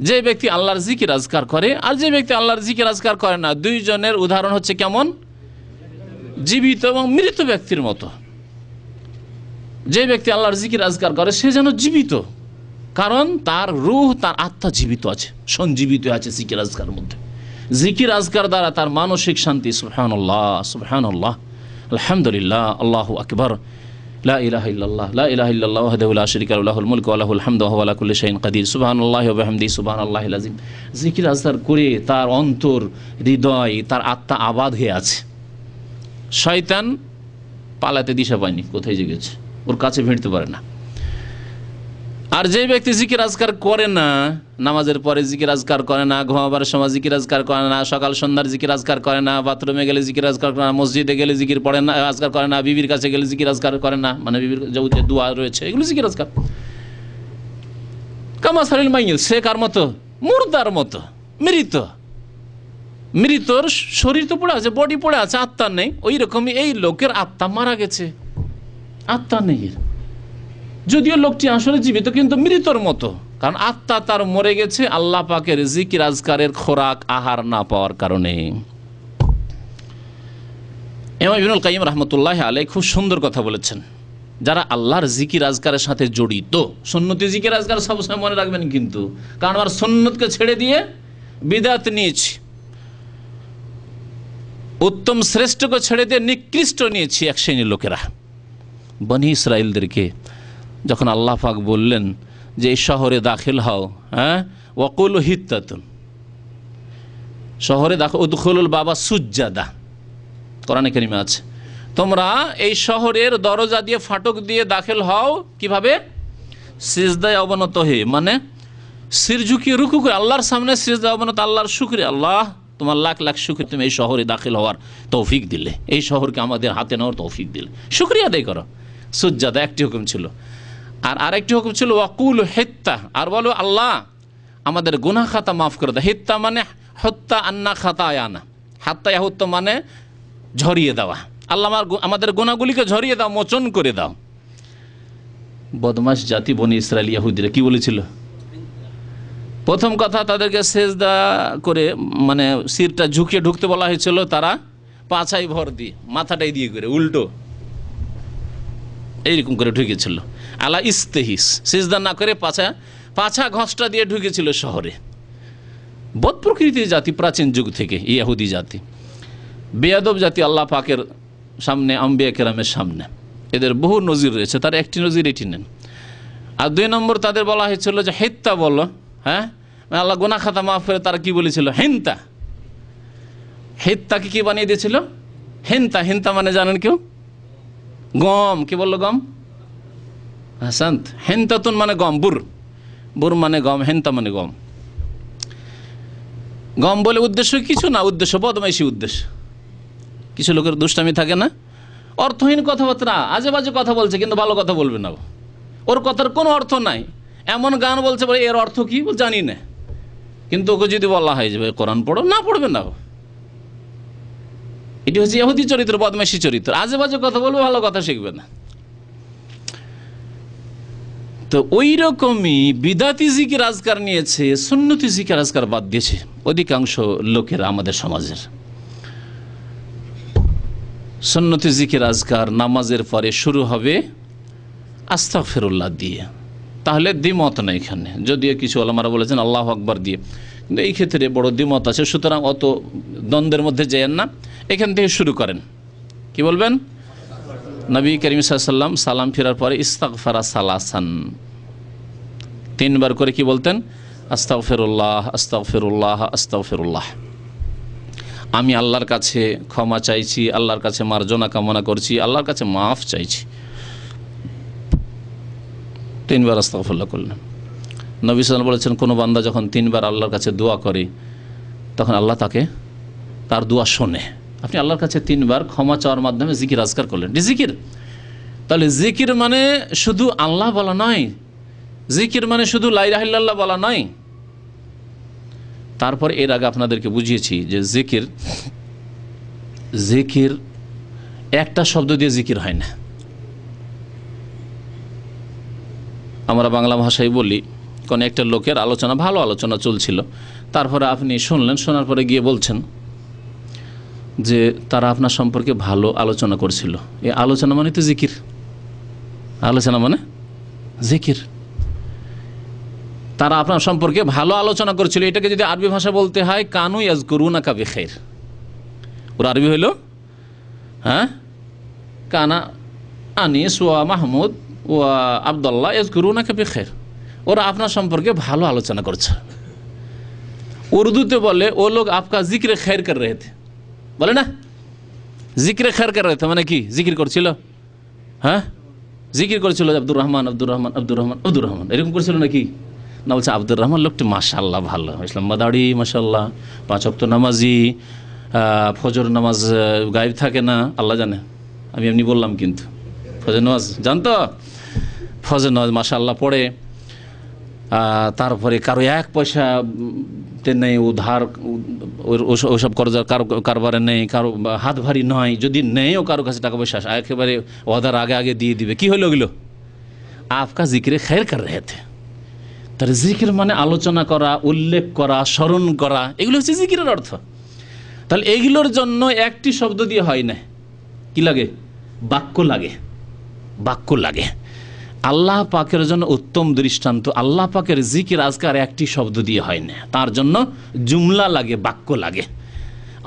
S3: যে ব্যক্তি আল্লাহর জিকির আজকার করে আর যে ব্যক্তি আল্লাহর জিকির আজকার করে না, দুইজনের উদাহরণ হচ্ছে কেমন? জীবিত এবং মৃত ব্যক্তির মতো। যে ব্যক্তি আল্লাহর জিকির আজকার করে সে যেন জীবিত, কারণ তার রূহ, তার আত্মা জীবিত আছে, সঞ্জীবিত আছে জিকির আজকার মধ্যে। জিকির আজকার দ্বারা তার মানসিক শান্তি, সুবহানাল্লাহ সুবহানাল্লাহ আলহামদুলিল্লাহ আল্লাহু আকবার লা ইলাহা ইল্লাল্লাহ লা ইলাহা ইল্লাল্লাহু ওয়াহদাহু লা শারীকা লাহু লাহুল মুলকু ওয়া লাহুল হামদু ওয়া হুয়া আলা কুল্লি শাইইন কাদির সুবহানাল্লাহি ওয়া বিহামদিহি সুবহানাল্লাহিল আযীম। জিকির আজকার করে তার অন্তর, হৃদয়, তার আত্মা আবাদ হয়ে আছে। শয়তান পালাতে দিশা পায়নি, কোথায় যে গেছে, ওর কাছে ভিড়তে পারে না। আর যে ব্যক্তি জিকির আজকার করে না, নামাজের পরে জিকির আজকার করে না, ঘুমাবার সময় জিকির আজকার করে না, সকাল সন্ধ্যার জিকির আজকার করে না, বাথরুমে গেলে জিকির আজকার করে না, মসজিদে গেলে জিকির পড়ে না, আজকার করে না, বিবির কাছে গেলে জিকির আজকার করে না, মানে বিবির যে দোয়া রয়েছে এগুলো জিকির আজকার। কামাসালিল মাইয়্যিত, সে কার মতো? মুর্দার মতো, মৃত। মৃতর শরীর তো পড়ে আছে, বডি পড়ে আছে, আত্মা নেই। ওই রকমই এই লোকের আত্মা মারা গেছে, আত্মা নেই। যদিও লোকটি আসলে জীবিত, কিন্তু মৃতর মতো, কারণ আত্মা তার মরে গেছে আল্লাহ পাকের জিকির আজকারের খোরাক আহার না পাওয়ার কারণে। ইমাম ইবনুল কাইয়্যিম রাহমাতুল্লাহি আলাইহি খুব সুন্দর কথা বলেছেন। যারা আল্লাহর জিকির আজকারের সাথে জড়িত, সুন্নতি জিকির আজকার সবসময় মনে রাখবেন কিন্তু, কারণ আমার সুন্নতকে ছেড়ে দিয়ে বিদআত নিয়েছি, উত্তম শ্রেষ্ঠকে ছেড়ে দিয়ে নিকৃষ্ট নিয়েছি এক শ্রেণীর লোকেরা। বনি ইসরাইলদেরকে যখন আল্লাহ পাক বললেন যে এই শহরে দাখিল হও, হ্যাঁ, ওয়াকুলু হিত্তাতুন, শহরে দাখিল, উদখুলুল বাবা সুজ্জাদা, কোরআনে কারিমে আছে, তোমরা এই শহরের দরজা দিয়ে, ফাটক দিয়ে দাখিল হও কিভাবে? সিজদায় অবনত হয়ে, মানে সির ঝুঁকিয়ে রুকু করে আল্লাহর সামনে সিজদায় অবনত, আল্লাহর শুকরিয়া, আল্লাহ তোমার লাখ লাখ শুকরিয়া, তুমি এই শহরে দাখিল হওয়ার তৌফিক দিলে, এই শহরকে আমাদের হাতে নেওয়ার তৌফিক দিলে, শুকরিয়া আদায় করো। সুজ্জাদা একটি হুকুম ছিল। আর আরেকটি হুকুম ছিল ওয়াকুল হিত্তা, আর বলো আল্লাহ আমাদের গুনাহ খাতা মাফ করে দাও। হিত্তা মানে হত্যা আন্না খাতা আয়ানা, হাত্তা ইয়াহুত্তা মানে ঝরিয়ে দেওয়া, আল্লাহ আমাদের গুনাহগুলিকে ঝরিয়ে দাও, মোচন করে দাও। বদমাশ জাতি বনি ইসরাইল ইহুদিরা কি বলেছিল? প্রথম কথা তাদেরকে সেজদা করে, মানে শিরটা ঝুঁকিয়ে ঢুকতে বলা হয়েছিল, তারা পাছায় ভর দিয়ে, মাথাটাই দিয়ে করে উল্টো এইরকম করে ঢুকেছিল। আলা ইস্তেহিস, সিজদা না করে পাছা ঘষটা দিয়ে ঢুকেছিল শহরে। বদ প্রকৃতির জাতি প্রাচীন যুগ থেকে, ইহুদি জাতি, বেয়াদব জাতি আল্লাহ পাকের সামনে, আম্বিয়া কেরামের সামনে। এদের বহু নজির রয়েছে, তার একটি নজির এটি নেন। আর 2 নম্বর তাদের বলা হয়েছিল যে হিত্তা বলো, হ্যাঁ, আল্লাহ গুনাহ খাতা মাফ করে। তারা কি বলেছিল? হিন্তা। হিত্তাকে কি বানিয়ে দিয়েছিল? হিন্তা। হিন্তা মানে জানেন কেউ? গম। কি বললো? গম। হাসান্ত। হেন্তাতুন মানে গম, বুর মানে গম, হেন্তা মানে গম। গম বলে উদ্দেশ্য কিছু না, উদ্দেশ্য বদমাইশি উদ্দেশ্য। কিছু লোকের দুষ্টামি থাকে না, অর্থহীন কথাবার্তা, আজে বাজে কথা বলছে কিন্তু ভালো কথা বলবে না, ওর কথার কোনো অর্থ নাই। এমন গান বলছে বলে এর অর্থ কি জানি না, কিন্তু ওকে যদি বলা হয় যে কোরআন পড়ো, না পড়বে না। এটি হচ্ছে ইহুদি চরিত্র, বদমাইশি চরিত্র। আজে বাজে কথা বলবে, ভালো কথা শিখবে না। তো ওই রকমই বিদাতি জিকির আজকার নিয়েছে, সুন্নতি জিকির আজকার বাদ দিয়েছে অধিকাংশ লোকেরা আমাদের সমাজের। সুন্নতি জিকির আজকার নামাজের পরে শুরু হবে আস্তাগফিরুল্লাহ দিয়ে, তাহলে দ্বিমত নেই এখানে। যদিও কিছু ওলামারা বলেছেন আল্লাহু আকবার দিয়ে, কিন্তু এই ক্ষেত্রে বড় দ্বিমত আছে। সুতরাং অত দ্বন্দ্বের মধ্যে যেয়েন না, এখান থেকে শুরু করেন। কি বলবেন? নবী করিম সাল্লাল্লাহু আলাইহি ওয়াসাল্লাম সালাম ফেরার পরে ইস্তাগফারা সালাসান, 3 বার করে কি বলতেন? আস্তাগফিরুল্লাহ আস্তাগফিরুল্লাহ আস্তাগফিরুল্লাহ। আমি আল্লাহর কাছে ক্ষমা চাইছি, আল্লাহর কাছে মার্জনা কামনা করছি, আল্লাহর কাছে মাফ চাইছি। 3 বার আস্তাগফিরুল্লাহ করলেন। নবী সাল্লাল্লাহু আলাইহি ওয়াসাল্লাম বলেছেন, কোনো বান্দা যখন 3 বার আল্লাহর কাছে দোয়া করে, তখন আল্লাহ তার দোয়া শোনে। আপনি আল্লাহর কাছে 3 বার ক্ষমা চাওয়ার মাধ্যমে জিকির আজকার করলেন। জিকির, তাহলে জিকির মানে শুধু আল্লাহ বলা নয়, জিকির মানে শুধু লা ইলাহা ইল্লাল্লাহ বলা নয়, তারপর এর আগে আপনাদেরকে বুঝিয়েছি যে জিকির একটা শব্দ দিয়ে জিকির হয় না। আমরা বাংলা ভাষায় বলি, কোনো একটা লোকের আলোচনা, ভালো আলোচনা চলছিল, তারপরে আপনি শুনলেন, শোনার পরে গিয়ে বলছেন যে তারা আপনার সম্পর্কে ভালো আলোচনা করছিল। এই আলোচনা মানে তো জিকির, আলোচনা মানে জিকির। তারা আপনার সম্পর্কে ভালো আলোচনা করছিল, এটাকে যদি আরবি ভাষা বলতে হয় কানু ইয়াজকুরুনাকা বিখাইর। ওর আরবি হইল কানা আনিস ওয়া মাহমুদ ওয়া আবদুল্লাহ ইয়াজকুরুনাকা বিখাইর। ওরা আপনার সম্পর্কে ভালো আলোচনা করছে। উর্দুতে বলে ও লোক আপকা জিক্রে খৈর কর রহে থে, বলে না জিক্রে খৈর কর রহে থে, মানে কি জিকির করছিল? জিকির করছিল আব্দুর রহমান আব্দুর রহমান আব্দুর রহমান আব্দুর রহমান, এরকম করছিল নাকি? না, বলছে আব্দুর রহমান লোকটি মাশাআল্লাহ ভালো, ইসলাম দাড়ি মাশাআল্লাহ, 5 ওয়াক্ত নামাজি, ফজর নামাজ গায়েব থাকে না, আল্লাহ জানে, আমি এমনি বললাম, কিন্তু ফজর নামাজ জানতো, ফজর নামাজ মাশাআল্লাহ পড়ে। তারপরে কারো 1 পয়সা নেই, উধার ওসব কারবারে নেই, কারো হাত ভারী নয়, যদি নেইও কারো কাছে টাকা পয়সা একেবারে ওধার আগে দিয়ে দিবে। কি হলো ওগুলো? আপকা জিক্রে খৈর কর রহে থে। তার জিকির মানে আলোচনা করা, উল্লেখ করা, স্মরণ করা, এগুলো হচ্ছে জিকিরের অর্থ। তাহলে এইগুলোর জন্য একটি শব্দ দিয়ে হয় না, কি লাগে? বাক্য লাগে, বাক্য লাগে। আল্লাহ পাকের জন্য উত্তম দৃষ্টান্ত, আল্লাহ পাকের জিকির আজকার একটি শব্দ দিয়ে হয় না, তার জন্য জুমলা লাগে, বাক্য লাগে।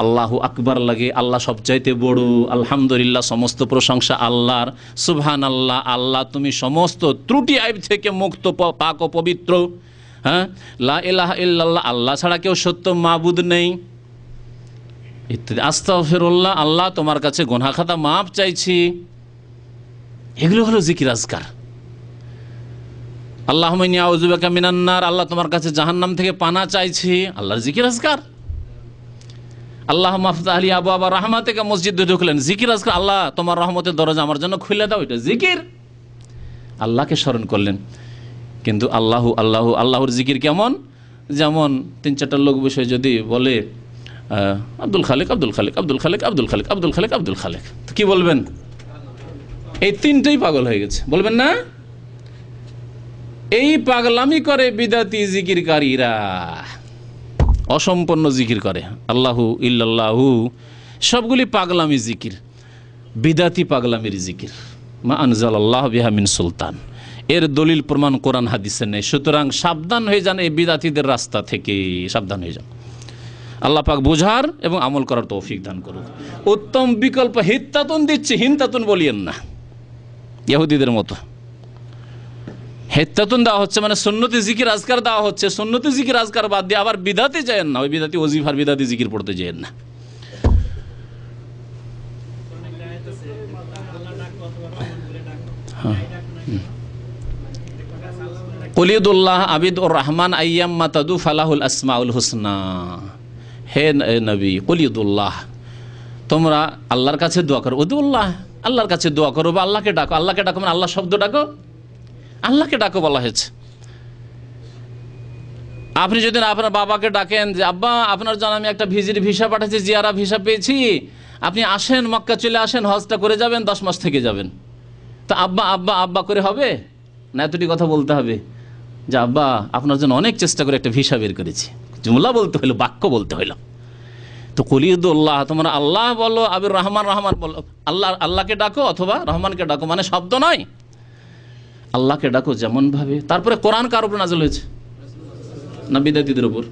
S3: আল্লাহু আকবার লাগে, আল্লাহ সবচাইতে বড়, আলহামদুলিল্লাহ সমস্ত প্রশংসা আল্লাহর, সুবহান আল্লাহ, আল্লাহ তুমি সমস্ত ত্রুটি আইব থেকে মুক্ত, পাক ও পবিত্র, লা ইলাহা ইল্লাল্লাহ, আল্লাহ ছাড়া কেউ সত্য মাবুদ নেই, ইত্যাদি। আস্তাগফিরুল্লাহ, আল্লাহ তোমার কাছে গুনাহ খাতা মাপ চাইছি। এগুলো হলো জিকির আজকার। আল্লাহুম্মা ইন্নী আউযু বিকা মিনান নার, আল্লাহ তোমার কাছে জাহান্নাম থেকে পানা চাইছি, আল্লাহর জিকির আজকার। আল্লাহুম্মা আফতাহ লি আবওয়াবা রাহমাতিকা, মসজিদে ঢুকলেন, জিকির আজকার, আল্লাহ তোমার রহমতের দরজা আমার জন্য খুলে দাও, এটা জিকির। আল্লাহকে স্মরণ করলেন। কিন্তু আল্লাহর জিকির কেমন? যেমন 3-4টা লোক বসে যদি বলে আব্দুল খালেক আব্দুল খালেক আব্দুল খালেক আব্দুল খালেক আব্দুল খালেক আব্দুল খালেক, তো কি বলবেন? এই 3টেই পাগল হয়ে গেছে, বলবেন না? এই পাগলামি করে বিদাতি জিকিরকারীরা, অসম্পন্ন জিকির করে, আল্লাহু ইল্লাল্লাহু, সবগুলি পাগলামি জিকির, বিদাতি পাগলামির জিকির। মা আনজালাল্লাহু বিহা মিন সুলতান, এর দলিল প্রমাণ কোরআন হাদিসে নেই। সুতরাং সাবধান হয়ে যান এই বিদাতিদের রাস্তা থেকে, সাবধান হয়ে যান। আল্লাহ পাক বোঝার এবং আমল করার তৌফিক দান করুক। উত্তম বিকল্প হিত্তাতুন দিচ্ছে, হিনতাতুন বলিয়েন না, ইহুদিদের মতো। হেত্তাতুন দেওয়া হচ্ছে মানে সুন্নতি জিকির আজকার দেওয়া হচ্ছে, সুন্নতি জিকির আজকার বাদ দিয়ে আবার বিদাতে যায়েন না, ওই বিদাতি ওজিফার বিদাতি জিকির পড়তে যায়েন না। কুলিদুল্লাহ আবিদুর রহমান আইয়াম্মা তাদু ফালাহুল আসমাউল হুসনা। হে নবী, কুলিদুল্লাহ, তোমরা আল্লাহর কাছে দোয়া করো। উদুল্লাহ, আল্লাহর কাছে দোয়া করো বা আল্লাহকে ডাকো। আল্লাহকে ডাকো মানে আল্লাহ শব্দ ডাকো, আল্লাহকে ডাকো বলা হয়েছে। আপনি যদি আপনার বাবাকে ডাকেন যে আব্বা আপনার জন্য আমি একটা ভিসা পাঠাচ্ছি, জিয়ারা ভিসা পেয়েছি, আপনি আসেন, মক্কা চলে আসেন, হজটা করে যাবেন, 10 মাস থেকে যাবেন, তো আব্বা আব্বা আব্বা করে হবে না? এতটি কথা বলতে হবে যে আব্বা আপনার জন্য অনেক চেষ্টা করে একটা ভিসা বের করেছি, জুমলা বলতে হইলো, বাক্য বলতে হইলো। তো কুলিদুল্লাহ, তোমরা আল্লাহ বলো, আবির রহমান রহমান বলো, আল্লাহকে ডাকো অথবা রহমানকে ডাকো, মানে শব্দ নয়, আল্লাহকে ডাকো যেমন ভাবে। তারপরে কোরআন কার উপর নাযিল হয়েছে? না বিদাতীদের উপর?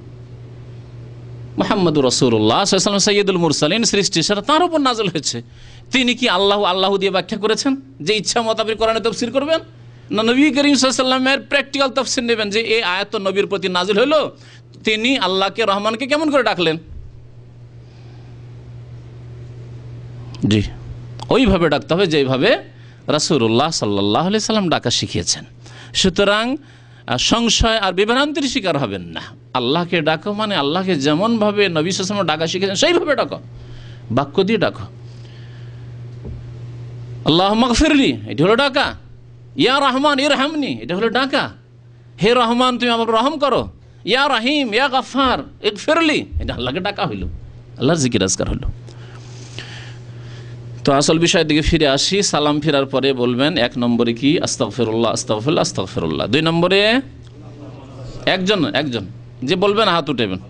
S3: মুহাম্মদুর রাসূলুল্লাহ সাল্লাল্লাহু আলাইহি ওয়াসাল্লাম সাইয়্যিদুল মুরসালিন, সৃষ্টির সেরা, তার উপর নাযিল হয়েছে। তিনি কি আল্লাহ দিয়ে ব্যাখ্যা করেছেন যে ইচ্ছা মোতাবেক কোরআনে তাফসীর করবেন? না নবী করিম সাল্লাল্লাহু আলাইহি ওয়াসাল্লামের প্র্যাকটিক্যাল তাফসীর নেবেন যে এই আয়াত তো নবীর প্রতি নাযিল হলো, তিনি আল্লাহকে রহমানকে কেমন করে ডাকলেন? জি, ওইভাবে ডাকতে হবে যেভাবে রাসূলুল্লাহ সাল্লাল্লাহু আলাইহি সাল্লাম ডাকা শিখিয়েছেন। সুতরাং সংশয় আর বিভ্রান্তির শিকার হবেন না। আল্লাহকে ডাকো মানে আল্লাহকে যেমনভাবে নবী সাল্লাল্লাহু আলাইহি ওয়াসাল্লাম ডাকা শিখিয়েছেন সেইভাবে ডাকো, বাক্য দিয়ে ডাকো। আল্লাহুম্মা গফিরলি, এটা হলো ডাকা। ইয়া রহমান ইরহামনি, এটা হলো ডাকা। হে রহমান তুমি আমাকে রহম করো। ইয়া রাহিম, ইয়া গাফফার, ইগফিরলি, এটা আল্লাহকে ডাকা হইল, আল্লাহর জিকির আজকার হইল। তো আসল বিষয়ের দিকে ফিরে আসি। সালাম ফেরার পরে বলবেন 1 নম্বরে কি? আস্তাগফিরুল্লাহ, আস্তাগফিরুল্লাহ, আস্তাগফিরুল্লাহ। 2 নম্বরে একজন যে বলবেন হাত উঠাবেন।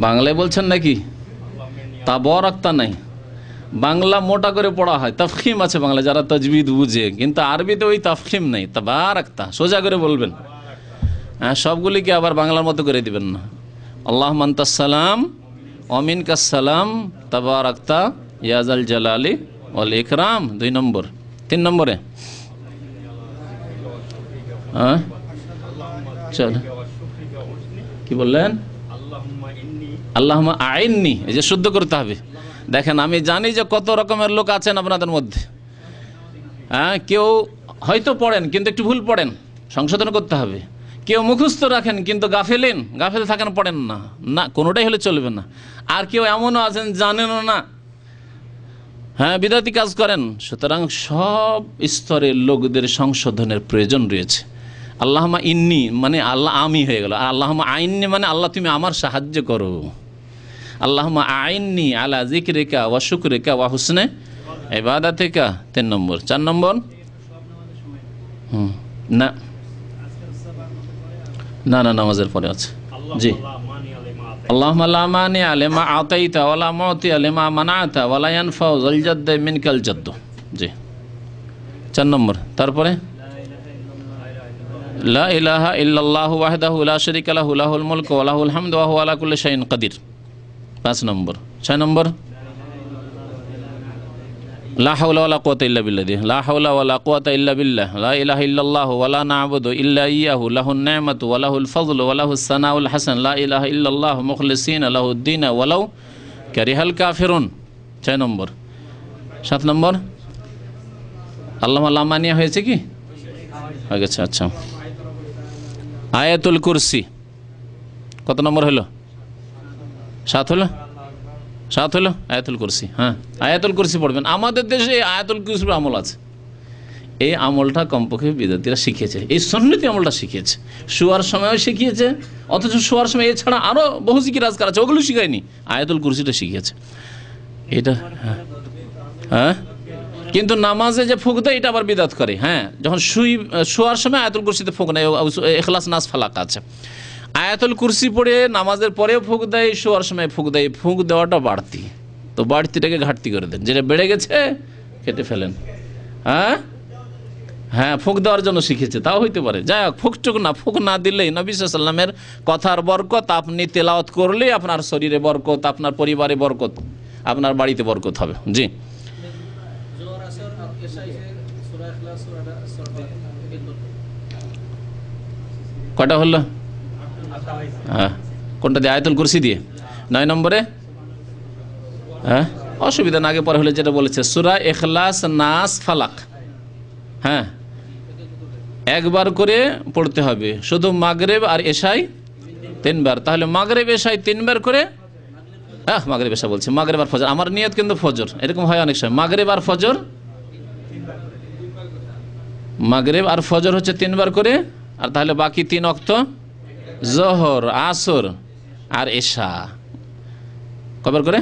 S3: বাংলায় বলছেন নাকি? তাবারাকতা নাই, বাংলা মোটা করে পড়া হয়, তাফখিম আছে বাংলা যারা তাজবিদ বুঝে, কিন্তু আরবিতে ওই তাফখিম নেই, তাবারাকতা সোজা করে বলবেন। হ্যাঁ, সবগুলিকে আবার বাংলার মতো করে দিবেন না। আল্লাহুম্মা আনতাস সালাম ওয়া মিনকাস সালাম তাবারাকতা ইয়া যাল জালালি ওয়াল ইকরাম। 2 নম্বর। 3 নম্বরে হ্যাঁ চল কি বললেন? আল্লাহুম্মা আইন্নি, এই যে শুদ্ধ করতে হবে। দেখেন, আমি জানি যে কত রকমের লোক আছেন আপনাদের মধ্যে। হ্যাঁ, কেউ হয়তো পড়েন কিন্তু একটু ভুল পড়েন, সংশোধন করতে হবে। কেউ মুখস্থ রাখেন কিন্তু গাফেল থাকেন, পড়েন না, না কোনোটাই হলে চলবে না। আর কেউ এমনও আছেন জানেনও না, হ্যাঁ বিদাতি কাজ করেন। সুতরাং সব স্তরের লোকদের সংশোধনের প্রয়োজন রয়েছে। আল্লাহুম্মা ইন্নি মানে আল্লাহ আমি হয়ে গেল, আর আল্লাহুম্মা আইন্নি মানে আল্লাহ তুমি আমার সাহায্য করো। আল্লাহুম্মা আইন্নি আলা যিকরিকা ওয়া শুকরিকা ওয়া হুসনে ইবাদাতিকা। 3 নম্বর। 4 নম্বর না না না, নামাজের পরে আছে। জি, আল্লাহুম্মা লা মানিআ লিমা আতাইতা ওয়া লা মুতিআ লিমা মানা'তা ওয়া লা ইয়ানফা'ু যাল জাদ্দি মিনকাল জাদ্দু। জি, 4 নম্বর। তারপরে লা ইলাহা ইল্লাল্লাহু ওয়াহদাহু লা শারীকা লাহু লাহুল মুলকু ওয়া লাহুল হামদু ওয়া হুয়া আলা কুল্লি শাইইন কাদির। 5 নম্বর। 6 নম্বর লা হাওলা ওয়ালা কুওয়াতা ইল্লা বিল্লাহ, লা হাওলা ওয়ালা কুওয়াতা ইল্লা বিল্লাহ, লা ইলাহা ইল্লাল্লাহু ওয়া লা না'বুদু ইল্লা ইয়্যাহু, লাহুন নি'মাতু ওয়া লাহুল ফাযলু ওয়া লাহুস সানাউল হাসান, লা ইলাহা ইল্লাল্লাহু মুখলিসিনা লাহুদ-দীন ওয়ালাউ কারিহাল কাফিরুন। 6 নম্বর। 7 নম্বর আল্লাহুম্মা লা মানিয়া হয়েছে কি? হয়ে গেছে। আচ্ছা, আয়াতুল কুরসি কত নম্বর হলো? 7 হলো? 7 হলো আয়াতুল কুরসি। হ্যাঁ, আয়াতুল কুরসি পড়বেন। আমাদের দেশে এই আয়াতুল কুরসির আমল আছে। এই আমলটা কমপক্ষে বিদাতিরা শিখিয়েছে, এই সুন্নতি আমলটা শিখিয়েছে, শোয়ার সময়ও শিখিয়েছে। অথচ শোয়ার সময় এছাড়া আরও বহু জিকির আজকার আছে, ওগুলো শিখায়নি, আয়াতুল কুরসিটা শিখিয়েছে। এটা হ্যাঁ, কিন্তু নামাজে যে ফুঁক দেয় এটা আবার বিদাত করে। হ্যাঁ, যখন শোয়ার সময় আয়াতুল কুরসিতে ফুঁক নেয়, ইখলাস নাস ফালাক আছে। আয়াতুল কুরসি পড়ে নামাজের পরেও ফুঁক দেয়, শোয়ার সময় ফুঁক দেয়। ফুঁক দেওয়াটা বাড়তি, তো বাড়তিটাকে ঘাটতি করে দেন, যেটা বেড়ে গেছে কেটে ফেলেন। হ্যাঁ হ্যাঁ, ফুঁক দেওয়ার জন্য শিখেছে, তাও হইতে পারে। যাই হোক, ফুঁক না দিলেই নবী সাল্লাল্লাহু আলাইহি ওয়াসাল্লামের কথার বরকত আপনি তেলাওয়াত করলে আপনার শরীরে বরকত, আপনার পরিবারে বরকত, আপনার বাড়িতে বরকত হবে। জি, কয়টা হলো? হ্যাঁ, কোনটা দিয়ে? আয়াতুল কুরসি দিয়ে। 9 নম্বরে হ্যাঁ, অসুবিধা না, আগে পরে হলে যেটা বলেছে সূরা ইখলাস নাস ফালাক। হ্যাঁ, একবার করে পড়তে হবে, শুধু মাগরিব আর এশাই 3 বার। তাহলে মাগরিব এশাই 3 বার করে, মাগরিব এশা বলছে, মাগরিব আর ফজর, আমার নিয়ত কিন্তু ফজর, এরকম হয় অনেক সময়। মাগরিব আর ফজর, মাগরিব আর ফজর হচ্ছে 3 বার করে, আর তাহলে বাকি 3 ওয়াক্ত জোহর, আসর আর এশা কয়বার করে?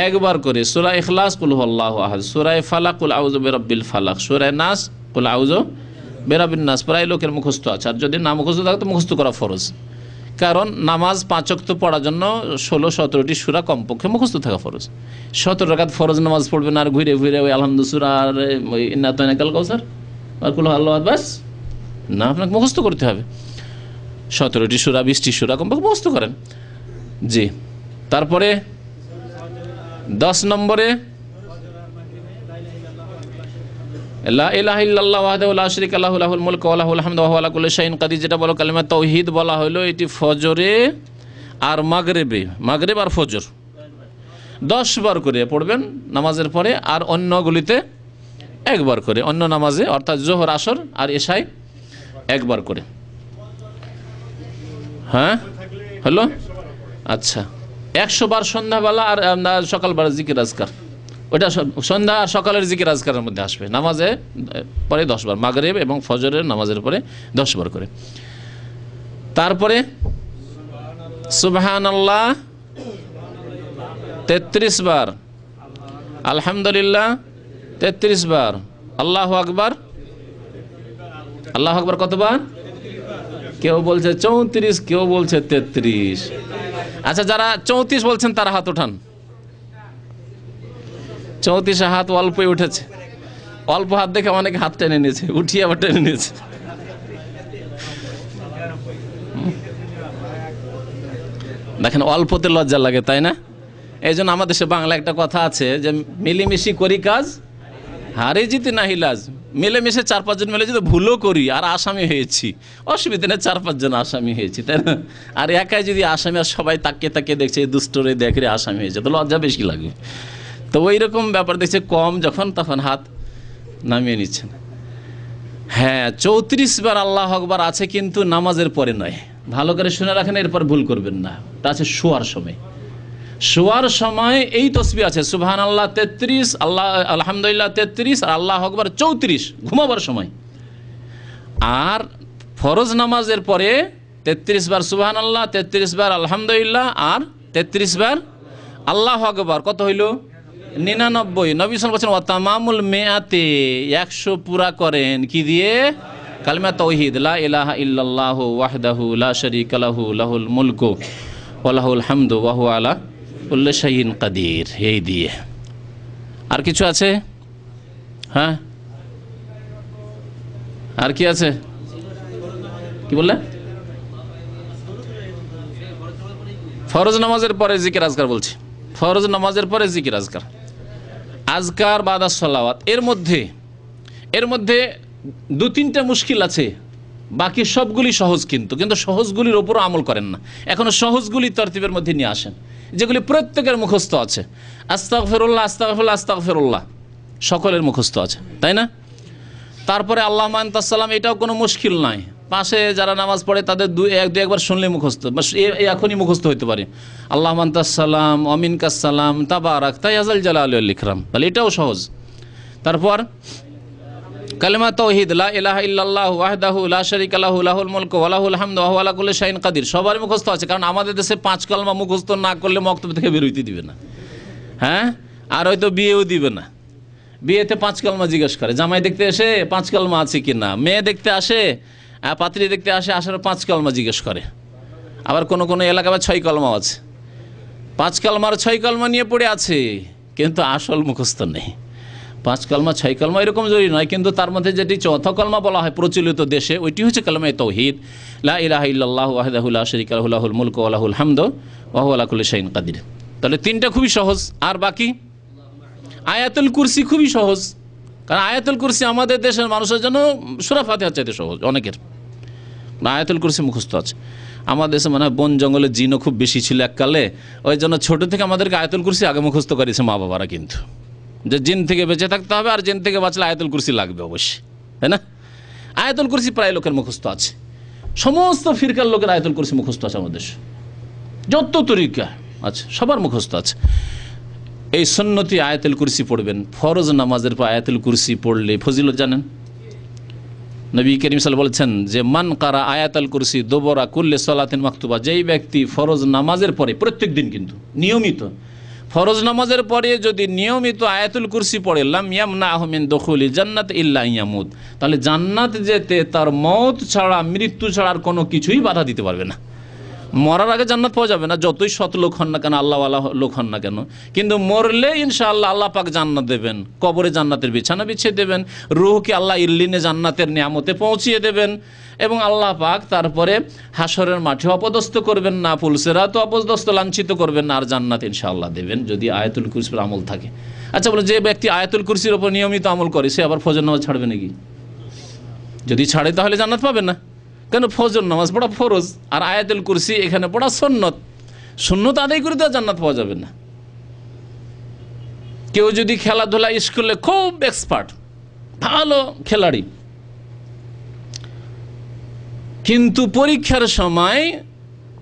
S3: 1 বার করে। সূরা ইখলাস কুল হুয়াল্লাহু আহাদ, সূরা ফালাক কুল আউযু বিরাব্বিল ফালাক, সূরা নাস কুল আউযু বিরাব্বিন নাস প্রায় লোকের মুখস্থ আছে, আর যদি না মুখস্থ থাকে তো মুখস্থ করা ফরজ। কারণ নামাজ 5 ওয়াক্ত পড়ার জন্য 16-17টি সূরা কমপক্ষে মুখস্থ থাকা ফরজ। 17 রাকাত ফরজ নামাজ পড়বেন আর ঘুরে ঘুরে ওই আলহামদুলিল্লাহ সূরা আর ইন্না আতাইনাকাল কাউসার আর কুল হুয়াল্লাহু আহাদ বাস না, আপনাকে মুখস্থ করতে হবে। 17টি সূরা 20টি সূরা কমপক্ষে মুখস্থ করেন। জি, তারপরে 10 নম্বরে লা ইলাহা ইল্লাল্লাহু ওয়াহদাহু লা শারীকা লাহু লাহুল মুলকু ওয়া লাহুল হামদু ওয়া হুয়া আলা কুল্লি শাইইন কাদির, যেটা বলো কালিমা তাওহীদ বলা হলো, এটি ফজরে আর মাগরিবে, মাগরিব আর ফজর 10 বার করে পড়বেন নামাজের পরে, আর অন্যগুলিতে 1 বার করে, অন্য নামাজে অর্থাৎ জোহর, আসর আর এশায় 1 বার করে। হ্যাঁ হলো? আচ্ছা, 100 বার সন্ধ্যাবেলা আর সকালবেলা জিকির আজকার ওটা সন্ধ্যা আর সকালের জিকির আজকারের মধ্যে আসবে। নামাজে পরে 10 বার, মাগরিব এবং ফজরের নামাজের পরে 10 বার করে। তারপরে সুবহানাল্লাহ 33 বার, আলহামদুলিল্লাহ 33 বার, আল্লাহু আকবার। আল্লাহু আকবার কতবার? কেউ বলছে 34, কেউ বলছে 33। আচ্ছা, যারা 34 বলছেন তারা হাত ওঠান। 34 হাত অল্পই উঠেছে। অল্প হাত দেখে অনেকে হাত টেনে নিয়েছে, উঠিয়ে আবার টেনে নিয়েছে। দেখেন, অল্পতে লজ্জা লাগে, তাই না? এই জন্য আমাদের দেশে বাংলা একটা কথা আছে যে মিলেমিশি করি কাজ, হারে জিতে নাহি লাজ। মিলেমিশে 4-5 জন মিলে যদি ভুলও করি আর আসামি হয়েছি, অসুবিধা নেই, 4-5 জন আসামি হয়েছি, তাই না? আর একাই যদি আসামি আর সবাই তাকিয়ে তাকিয়ে দেখছে এই দুষ্টরে দেখে আসামি হয়েছে, তো লজ্জা বেশি লাগবে। তো ওই রকম ব্যাপার দেখছে, কম যখন তখন হাত নামিয়ে নিচ্ছেন। হ্যাঁ, 34 বার আল্লাহু আকবার আছে, কিন্তু নামাজের পরে নয়। ভালো করে শুনে রাখেন, এরপর ভুল করবেন না। তা আছে শোয়ার সময়। শোয়ার সময় এই তসবিহ আছে সুবহানাল্লাহ 33, আলহামদুলিল্লাহ 33 আর আল্লাহু আকবার 34, ঘুমাবার সময়। আর ফরজ নামাজের পরে 33 বার সুবহানাল্লাহ, 33 বার আলহামদুলিল্লাহ আর 33 বার আল্লাহু আকবার। কত হইল? 99। নবী সাল্লাল্লাহু আলাইহি ওয়াসাল্লাম বলেছেন ওয়া তামামুল মিআতে, 100 পুরা করেন কি দিয়ে? কালিমা তাওহীদ, লা ইলাহা ইল্লাল্লাহু ওয়াহদাহু লা শারীকা লাহু লাহুল মুলকু ওয়া লাহুল হামদু ওয়া হুয়া আলা কুল্লি শাইইন কাদির। এই দিয়ে। আর কিছু আছে? হ্যাঁ, আর কি আছে? কি বললে? ফরজ নামাজের পরে জিকির আজকার বলছি। ফরজ নামাজের পরে জিকির আজকার, আজকার বাদা সালাওয়াত। এর মধ্যে 2-3টা মুশকিল আছে, বাকি সবগুলি সহজ। কিন্তু সহজগুলির ওপরও আমল করেন না। এখনো সহজগুলি তরতিবের মধ্যে নিয়ে আসেন, যেগুলি প্রত্যেকের মুখস্থ আছে। আস্তাগফিরুল্লাহ, আস্তাগফিরুল্লাহ, আস্তাগফিরুল্লাহ সকলের মুখস্থ আছে, তাই না? তারপরে আল্লাহুম্মা আনতাস সালাম, এটাও কোনো মুশকিল নাই। পাশে যারা নামাজ পড়ে তাদের একবার শুনলে মুখস্থ, এখনই মুখস্থ হইতে পারে। আল্লাহুম্মা আনতাস সালাম ওয়া মিনকাস সালাম তাবারাকতা ইয়া যাল জালালি ওয়াল ইকরাম, তাহলে এটাও সহজ। তারপর কালিমা তাওহীদ, লা ইলাহা ইল্লাল্লাহু ওয়াহদাহু লা শারীকা লাহু লাহুল মুলকু ওয়া লাহুল হামদু ওয়া হুয়া আলা কুল্লি শাইইন কাদির, সবার মুখস্থ আছে। কারণ আমাদের দেশে 5 কালমা মুখস্থ না করলে মক্তব থেকে বের হইতে দিবে না। হ্যাঁ, আর হয়তো বিয়েও দিবে না। বিয়েতে 5 কালমা জিজ্ঞেস করে, জামাই দেখতে এসে 5 কালমা আছে কিনা, মেয়ে দেখতে আসে, পাত্রী দেখতে আসার 5 কালমা জিজ্ঞেস করে। আবার কোনো কোনো এলাকায় 6 কালমাও আছে। 5 কালমার 6 কালমা নিয়ে পড়ে আছে, কিন্তু আসল মুখস্থ নেই। 5 কালমা 6 কালমা এরকম জরুরি নয়, কিন্তু তার মধ্যে যেটি চৌথা কালমা বলা হয় প্রচলিত দেশে, ওইটি হচ্ছে কালিমা তাওহীদ, লা ইলাহা ইল্লাল্লাহু ওয়াহদাহু লা শারীকা লাহু লাহুল মুলকু ওয়া লাহুল হামদু ওয়া হুয়া আলা কুল্লি শাইইন কাদির। তাহলে 3টা খুবই সহজ। আর বাকি আয়াতুল কুরসি খুবই সহজ, কারণ আয়াতুল কুরসি আমাদের দেশের মানুষের জন্য সূরা ফাতিহার চাইতে সহজ অনেকের। আয়াতুল কুরসি মুখস্থ আছে। আমাদের দেশে মানে বন জঙ্গলের জিনও খুব বেশি ছিল এককালে, ওই জন্য ছোটো থেকে আমাদেরকে আয়াতুল কুরসি আগে মুখস্থ করেছে মা বাবারা। কিন্তু যে জিন থেকে বেঁচে থাকতে হবে, আর জিন থেকে বাঁচলে আয়াতুল কুরসি লাগবে অবশ্যই, তাই না? আয়াতুল কুরসি প্রায় লোকের মুখস্থ আছে। সমস্ত ফিরকার লোকের আয়াতুল কুরসি মুখস্থ আছে আমাদের দেশে, যত তরিকা আছে সবার মুখস্থ আছে। এই সুন্নতি আয়াতুল কুরসি পড়বেন। ফরজ নামাজের পর আয়াতুল কুরসি পড়লে ফজিলত জানেন? নবী করিম সাল্লাল্লাহু আলাইহি ওয়াসাল্লাম বলেছেন যে মান কারা আয়াতুল কুরসি দুবরা কুল্লি সালাতিন মাকতুবা, যেই ব্যক্তি ফরজ নামাজের পরে, প্রত্যেক দিন কিন্তু নিয়মিত ফরজ নামাজের পরে যদি নিয়মিত আয়াতুল কুরসি পড়ে, লাম ইয়ামনাহু মিন দুখুলিল জান্নাত ইল্লা ইয়ামুত, তাহলে জান্নাত যেতে তার মওত ছাড়া, মৃত্যু ছাড়া আর কোনো কিছুই বাধা দিতে পারবে না। মরার আগে জান্নাত পাওয়া যাবে না, যতই সৎ লোক হন না কেন, আল্লাহওয়ালা লোক হন না কেন, কিন্তু মরলে ইনশাআল্লাহ আল্লাহ পাক জান্নাত দেবেন, কবরে জান্নাতের বিছানা বিছিয়ে দেবেন, রূহকে আল্লাহ ইল্লিনে জান্নাতের নিয়ামতে পৌঁছিয়ে দেবেন, এবং আল্লাহ পাক তারপরে হাসরের মাঠে অপদস্থ করবেন না, পুলসেরাত অপদস্থ লাঞ্ছিত করবেন না, আর জান্নাত ইনশাআল্লাহ দেবেন যদি আয়াতুল কুরসির আমল থাকে। আচ্ছা বলো, যে ব্যক্তি আয়াতুল কুরসির ওপর নিয়মিত আমল করে সে আবার ফজর নামাজ ছাড়বে নাকি? যদি ছাড়ে তাহলে জান্নাত পাবে না। কেন? ফজর নামাজ পড়া ফরজ, আর আয়াতুল কুরসি এখানে পড়া সুন্নত। সুন্নত আদায় করে তো জান্নাত পাওয়া যাবে না। কেউ যদি খেলাধুলা স্কুলে খুব এক্সপার্ট, ভালো খেলাড়ি, কিন্তু পরীক্ষার সময়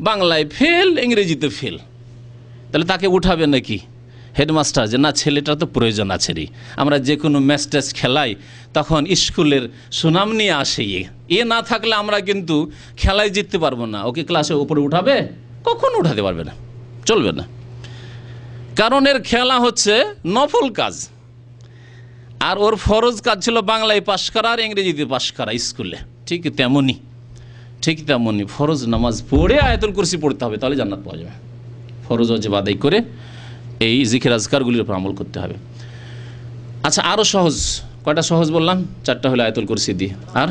S3: বাংলায় ফেল, ইংরেজিতে ফেল, তাহলে তাকে উঠাবে নাকি? হেডমাস্টার যে না ছেলেটার তো প্রয়োজন আছে রে, আমরা যে কোনো ম্যাচ ট্যাচ খেলাই তখন স্কুলের সুনাম নিয়ে আসে, এ না থাকলে আমরা কিন্তু খেলায় জিততে পারবো না। ওকে ক্লাসে উপরে উঠাবে? কখনো উঠাতে পারবে না, চলবে না। কারণ এর খেলা হচ্ছে নফল কাজ, আর ওর ফরজ কাজ ছিল বাংলায় পাশ করা আর ইংরেজিতে পাশ করা স্কুলে। ঠিক তেমনই ফরজ নামাজ পড়ে আয়াতুল কুরসি পড়তে হবে, তাহলে জান্নাত পাওয়া যাবে। ফরজ ওয়াজিব আদায় করে এই জিকির আজকারগুলির উপর আমল করতে হবে। আচ্ছা, আরও সহজ, কয়টা সহজ বললাম? 4টা হলো আয়াতুল কুরসি দিয়ে, আর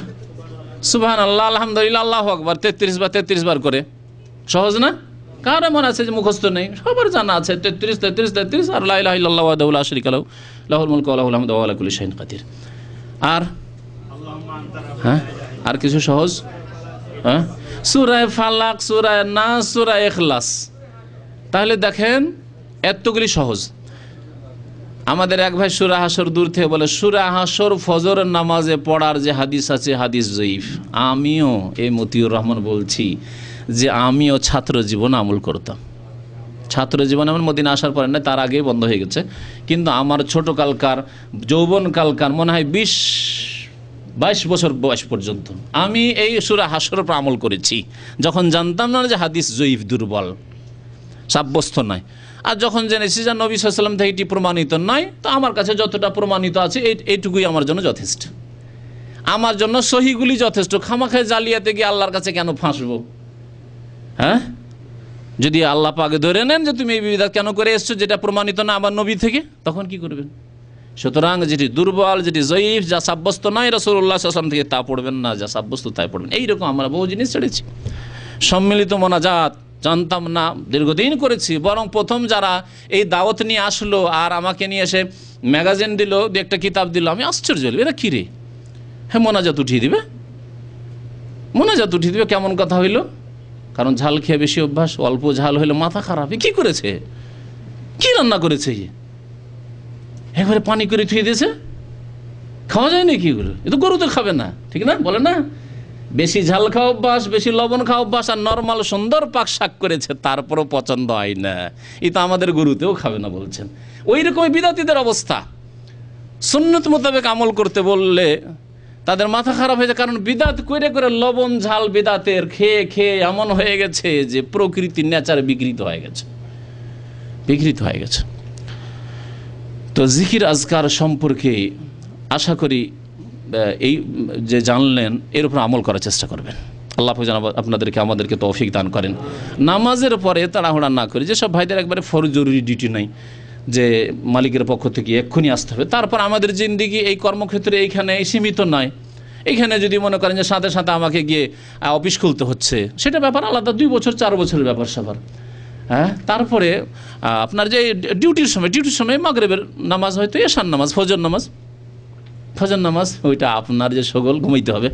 S3: সুবহানাল্লাহ, আলহামদুলিল্লাহ, আল্লাহু আকবার 33 বার করে। সহজ না? কার এমন আছে যে মুখস্থ নেই? সবার জানা আছে 33 আর লা ইলাহা ইল্লাল্লাহু ওয়াহদাহু লা শারীকা লাহু লাহুল মুলকু ওয়া লাহুল হামদু ওয়া হুয়া আলা কুল্লি শাইইন কাদির। আর হ্যাঁ, আর কিছু সহজ? হ্যাঁ, সূরা ফালাক, সূরা নাস, সূরা ইখলাস। তাহলে দেখেন এতগুলি সহজ। আমাদের এক ভাই সূরা হাসর দূর থেকে বলে সূরা হাসর ফজর নামাজে পড়ার যে হাদিস আছে হাদিস জয়ীফ। আমিও এই মতিউর রহমান বলছি যে আমিও ছাত্র জীবন আমল করতাম। ছাত্র জীবন আমার মদিনা আসার পরে না, তার আগেই বন্ধ হয়ে গেছে, কিন্তু আমার ছোটোকালকার যৌবনকালকার মনে হয় 22 বছর বয়স পর্যন্ত আমি এই সূরা হাসর উপর আমল করেছি, যখন জানতাম না যে হাদিস জয়ীফ, দুর্বল, সাব্যস্ত নয়। আর যখন জেনেছি যে নবী সাল্লাল্লাহু আলাইহি ওয়াসাল্লাম থেকে এটি প্রমাণিত নয়, তো আমার কাছে যতটা প্রমাণিত আছে এইটুকুই আমার জন্য যথেষ্ট। আমার জন্য সহিগুলি যথেষ্ট। খামাখায় জালিয়াতে গিয়ে আল্লাহর কাছে কেন ফাঁসবো? হ্যাঁ, যদি আল্লাহ পাকে ধরে নেন যে তুমি এই বিধান কেন করে এসছো যেটা প্রমাণিত না আমার নবী থেকে, তখন কি করবেন? সুতরাং যেটি দুর্বল, যেটি জয়ীফ, যা সাব্যস্ত নয় রাসূলুল্লাহ সাল্লাল্লাহু আলাইহি ওয়াসাল্লাম থেকে তা পড়বেন না, যা সাব্যস্ত তাই পড়বেন। এইরকম আমরা বহু জিনিস ছেড়েছি। সম্মিলিত মোনাজাত জানতাম না, দীর্ঘদিন করেছি। বরং প্রথম যারা এই দাওয়াত নিয়ে আসলো আর আমাকে নিয়ে এসে ম্যাগাজিন দিল, একটা কিতাব দিল, আমি আশ্চর্য হলাম, এরা কী রে? হ্যাঁ, মোনাজাত উঠিয়ে দিবে, কেমন কথা হইল? কারণ ঝাল খেয়ে বেশি অভ্যাস, অল্প ঝাল হইলে মাথা খারাপ। কি করেছে? কি রান্না করেছে? একবারে পানি করে থুয়ে দিয়েছে, খাওয়া যায় নাকি এগুলো? এ তো গরু তো খাবে না, ঠিক না? বলে না, বেশি ঝাল খাওয়া অভ্যাস, বেশি লবণ খাওয়া অভ্যাস, আর নর্মাল সুন্দর পাক শাক করেছে তারপরও পছন্দ হয় না, এ তো আমাদের গরুতেও খাবে না বলছেন। ওই রকমই বিদাতীদের অবস্থা। সুন্নত মোতাবেক আমল করতে বললে তাদের মাথা খারাপ হয়ে যায়, কারণ বিদাত করে করে লবণ ঝাল বিদাতের খেয়ে খেয়ে এমন হয়ে গেছে যে প্রকৃতির নেচার বিকৃত হয়ে গেছে। তো জিকির আজকার সম্পর্কে আশা করি এই যে জানলেন, এর উপর আমল করার চেষ্টা করবেন। আল্লাহ যেন আপনাদেরকে আমাদেরকে তৌফিক দান করেন। নামাজের পরে তাড়াহুড়া না করে, যেসব ভাইদের একবারে ফরজ জরুরি ডিউটি নাই যে মালিকের পক্ষ থেকে এক্ষুনি আসতে হবে, তারপর আমাদের জিন্দিগি এই কর্মক্ষেত্রে এইখানে সীমিত নয়। এইখানে যদি মনে করেন যে সাথে সাথে আমাকে গিয়ে অফিস খুলতে হচ্ছে, সেটা ব্যাপার আলাদা, 2 বছর 4 বছরের ব্যাপার স্যাপার। হ্যাঁ, তারপরে আপনার যে ডিউটির সময় মাগরিবের নামাজ, হয়তো এশার নামাজ, ফজর নামাজ, ওইটা আপনার যে সগল ঘুমাইতে হবে,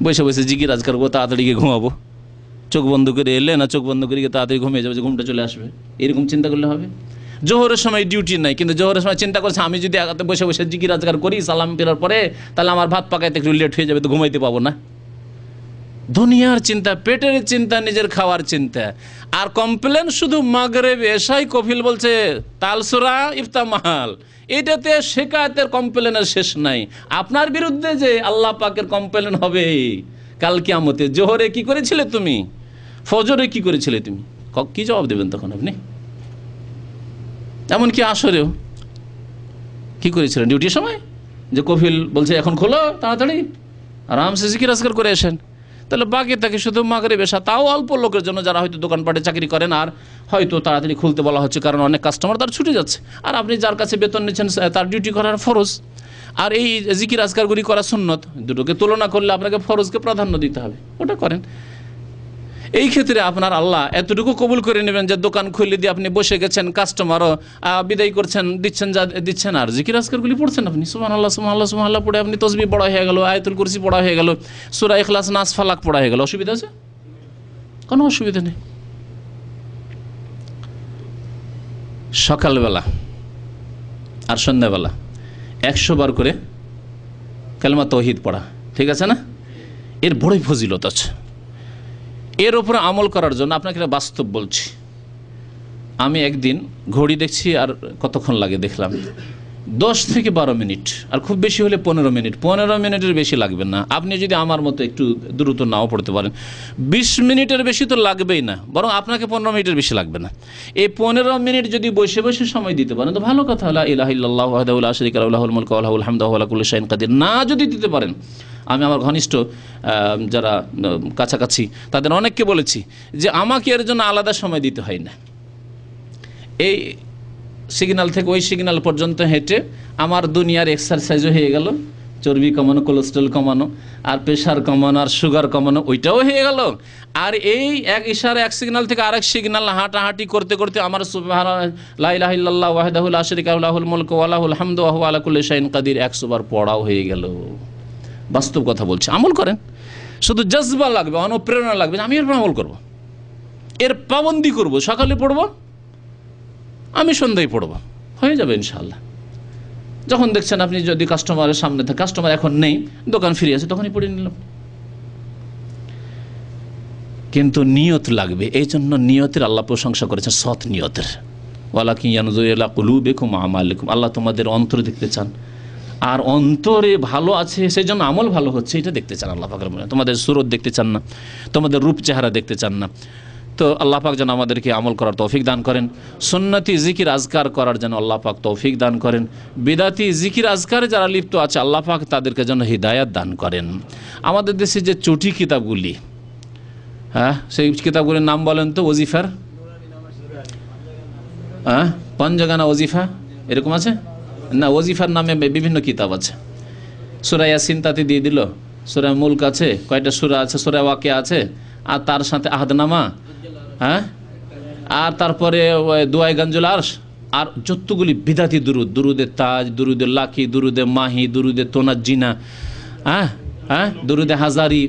S3: বসে বসে জিকির আজকার করবো, তাড়াতাড়ি গিয়ে ঘুমাবো, চোখ বন্ধ করে এলে না, চোখ বন্ধ করে গিয়ে তাড়াতাড়ি ঘুমিয়ে যাবে, যে ঘুমটা চলে আসবে, এরকম চিন্তা করলে হবে। জোহরের সময় ডিউটি নাই, কিন্তু জোহরের সময় চিন্তা করছে আমি যদি বসে বসে জিকির আজকার করি সালাম ফেরার পরে, তাহলে আমার ভাত পাকাইতে একটু লেট হয়ে যাবে, তো ঘুমাইতে পাবো না। দুনিয়ার চিন্তা, পেটের চিন্তা, নিজের খাওয়ার চিন্তা, আর কমপ্লেন শুধু মাগরিব এশাই। কফিল বলছে তালসুরা ইফতামাল, এটাতে শেকায়তের কমপ্লেনের শেষ নাই। আপনার বিরুদ্ধে যে আল্লাহ পাকের কমপ্লেন হবে কাল কিয়ামতে, জোহরে কি করেছিলে তুমি, ফজরে কি করেছিলে তুমি, কি জবাব দেবেন তখন আপনি? এমনকি আসরেও কি করেছিলেন ডিউটির সময়, যে কফিল বলছে এখন খোলো তাড়াতাড়ি, আরামসে জিকির আজকার করে আসেন। তাহলে বাকি থাকে শুধু মাগরিব এশা, তাও অল্প লোকের জন্য যারা হয়তো দোকানপাটে চাকরি করেন, আর হয়তো তাড়াতাড়ি খুলতে বলা হচ্ছে কারণ অনেক কাস্টমার তার ছুটে যাচ্ছে, আর আপনি যার কাছে বেতন নিচ্ছেন তার ডিউটি করার ফরজ, আর এই জিকির আজকারগুলি করা সুন্নত। দুটোকে তুলনা করলে আপনাকে ফরজকে প্রাধান্য দিতে হবে, ওটা করেন। এই ক্ষেত্রে আপনার আল্লাহ এতটুকু কবুল করে নেবেন যে দোকান খুলে দিয়ে আপনি বসে গেছেন, কাস্টমারও বিদায় করছেন, দিচ্ছেন আর জিকির আজকারগুলি পড়ছেন আপনি, সুবহানাল্লাহ সুবহানাল্লাহ সুবহানাল্লাহ পড়ে আপনি তসবিহ পড়া হয়ে গেল, আয়াতুল কুরসি পড়া হয়ে গেল, সূরা ইখলাস, নাস, ফালাক পড়া হয়ে গেল। অসুবিধা আছে? কোনো অসুবিধা নেই। সকালবেলা আর সন্ধ্যাবেলা 100 বার করে কালেমা তাওহীদ পড়া, ঠিক আছে না? এর বড়ই ফজিলত আছে। এর উপরে আমল করার জন্য আপনাকে বাস্তব বলছি, আমি একদিন ঘড়ি দেখছি আর কতক্ষণ লাগে দেখলাম 10 থেকে 12 মিনিট, আর খুব বেশি হলে 15 মিনিট। 15 মিনিটের বেশি লাগবে না। আপনি যদি আমার মতো একটু দ্রুত নাও পড়তে পারেন, 20 মিনিটের বেশি তো লাগবেই না, বরং আপনাকে 15 মিনিটের বেশি লাগবে না। এই 15 মিনিট যদি বসে বসে সময় দিতে পারেন তো ভালো কথা। লা ইলাহা ইল্লাল্লাহু ওয়াহদাহু লা শারীকা লাহু লাহুল মুলকু ওয়া লাহুল হামদু ওয়া হুয়া আলা কুল্লি শাইইন কাদির না যদি দিতে পারেন, আমি আমার ঘনিষ্ঠ যারা কাছাকাছি তাদের অনেককে বলেছি যে আমাকে এর জন্য আলাদা সময় দিতে হয় না। এই সিগন্যাল থেকে ওই সিগন্যাল পর্যন্ত হেঁটে আমার দুনিয়ার এক্সারসাইজও হয়ে গেল, চর্বি কমানো, কোলেস্ট্রল কমানো, আর প্রেশার কমানো, আর সুগার কমানো, ওইটাও হয়ে গেল। আর এই এক ইশারা এক সিগন্যাল থেকে আরেক সিগন্যাল হাঁটাহাঁটি করতে করতে আমার লা ইলাহা ইল্লাল্লাহু ওয়াহদাহু লা শারীকা লাহু লাহুল মুলকু ওয়া লাহুল হামদু ওয়া হুয়া আলা কুল্লি শাইইন কাদির 100 বার পড়াও হয়ে গেল। বাস্তব কথা বলছি, আমল করেন। শুধু জজবা লাগবে, অনুপ্রেরণা লাগবে, আমি এর আমল করব, এর পাবন্দি করব। সকালে পড়ব, আমি সন্ধ্যায় পড়ব, হয়ে যাবে ইনশাআল্লাহ। যখন দেখছেন আপনি যদি কাস্টমারের সামনে থাকে, কাস্টমার এখন নেই, দোকান ফিরে আছে, তখনই পড়ে নিলাম। কিন্তু নিয়ত লাগবে। এই জন্য নিয়তের আল্লাহ প্রশংসা করেছেন, সৎ নিয়তের। ওয়ালাকিন ইয়ানজুরু ইলা কুলুবিকুম ওয়া আমালিকুম, আল্লাহ তোমাদের অন্তর দেখতে চান, আর অন্তরে ভালো আছে সেই জন্য আমল ভালো হচ্ছে এটা দেখতে চান আল্লাহ পাক। তোমাদের সুরত দেখতে চান না, তোমাদের রূপ চেহারা দেখতে চান না। তো আল্লাহ পাক যেন আমাদেরকে আমল করার তৌফিক দান করেন, সুন্নতি জিকির আজকার করার জন্য আল্লাহ পাক তৌফিক দান করেন, বিদাতি জিকির আজকারে যারা লিপ্ত আছে আল্লাহ পাক তাদেরকে যেন হিদায়াত দান করেন। আমাদের দেশে যে চটি কিতাবগুলি, হ্যাঁ, সেই কিতাবগুলির নাম বলেন তো। ওজিফার, হ্যাঁ, পঞ্জগানা ওজিফা এরকম আছে না? ওজিফার নামে বিভিন্ন কিতাব আছে। সূরা ইয়াসিন তাতে দিয়ে দিল, সূরা মুলক আছে, কয়টা সূরা আছে, সূরা ওয়াকিয়া আছে, আর তার সাথে আহদনামা, হ্যাঁ, আর তারপরে দুআয়ে গানজুল আরশ, আর যতগুলি বিদাতি দুরুদ, দুরুদে তাজ, দুরুদে লাকি, দুরুদে মাহি, দুরুদে তোনাজ্জিনা, হ্যাঁ হ্যাঁ, দুরুদে হাজারি,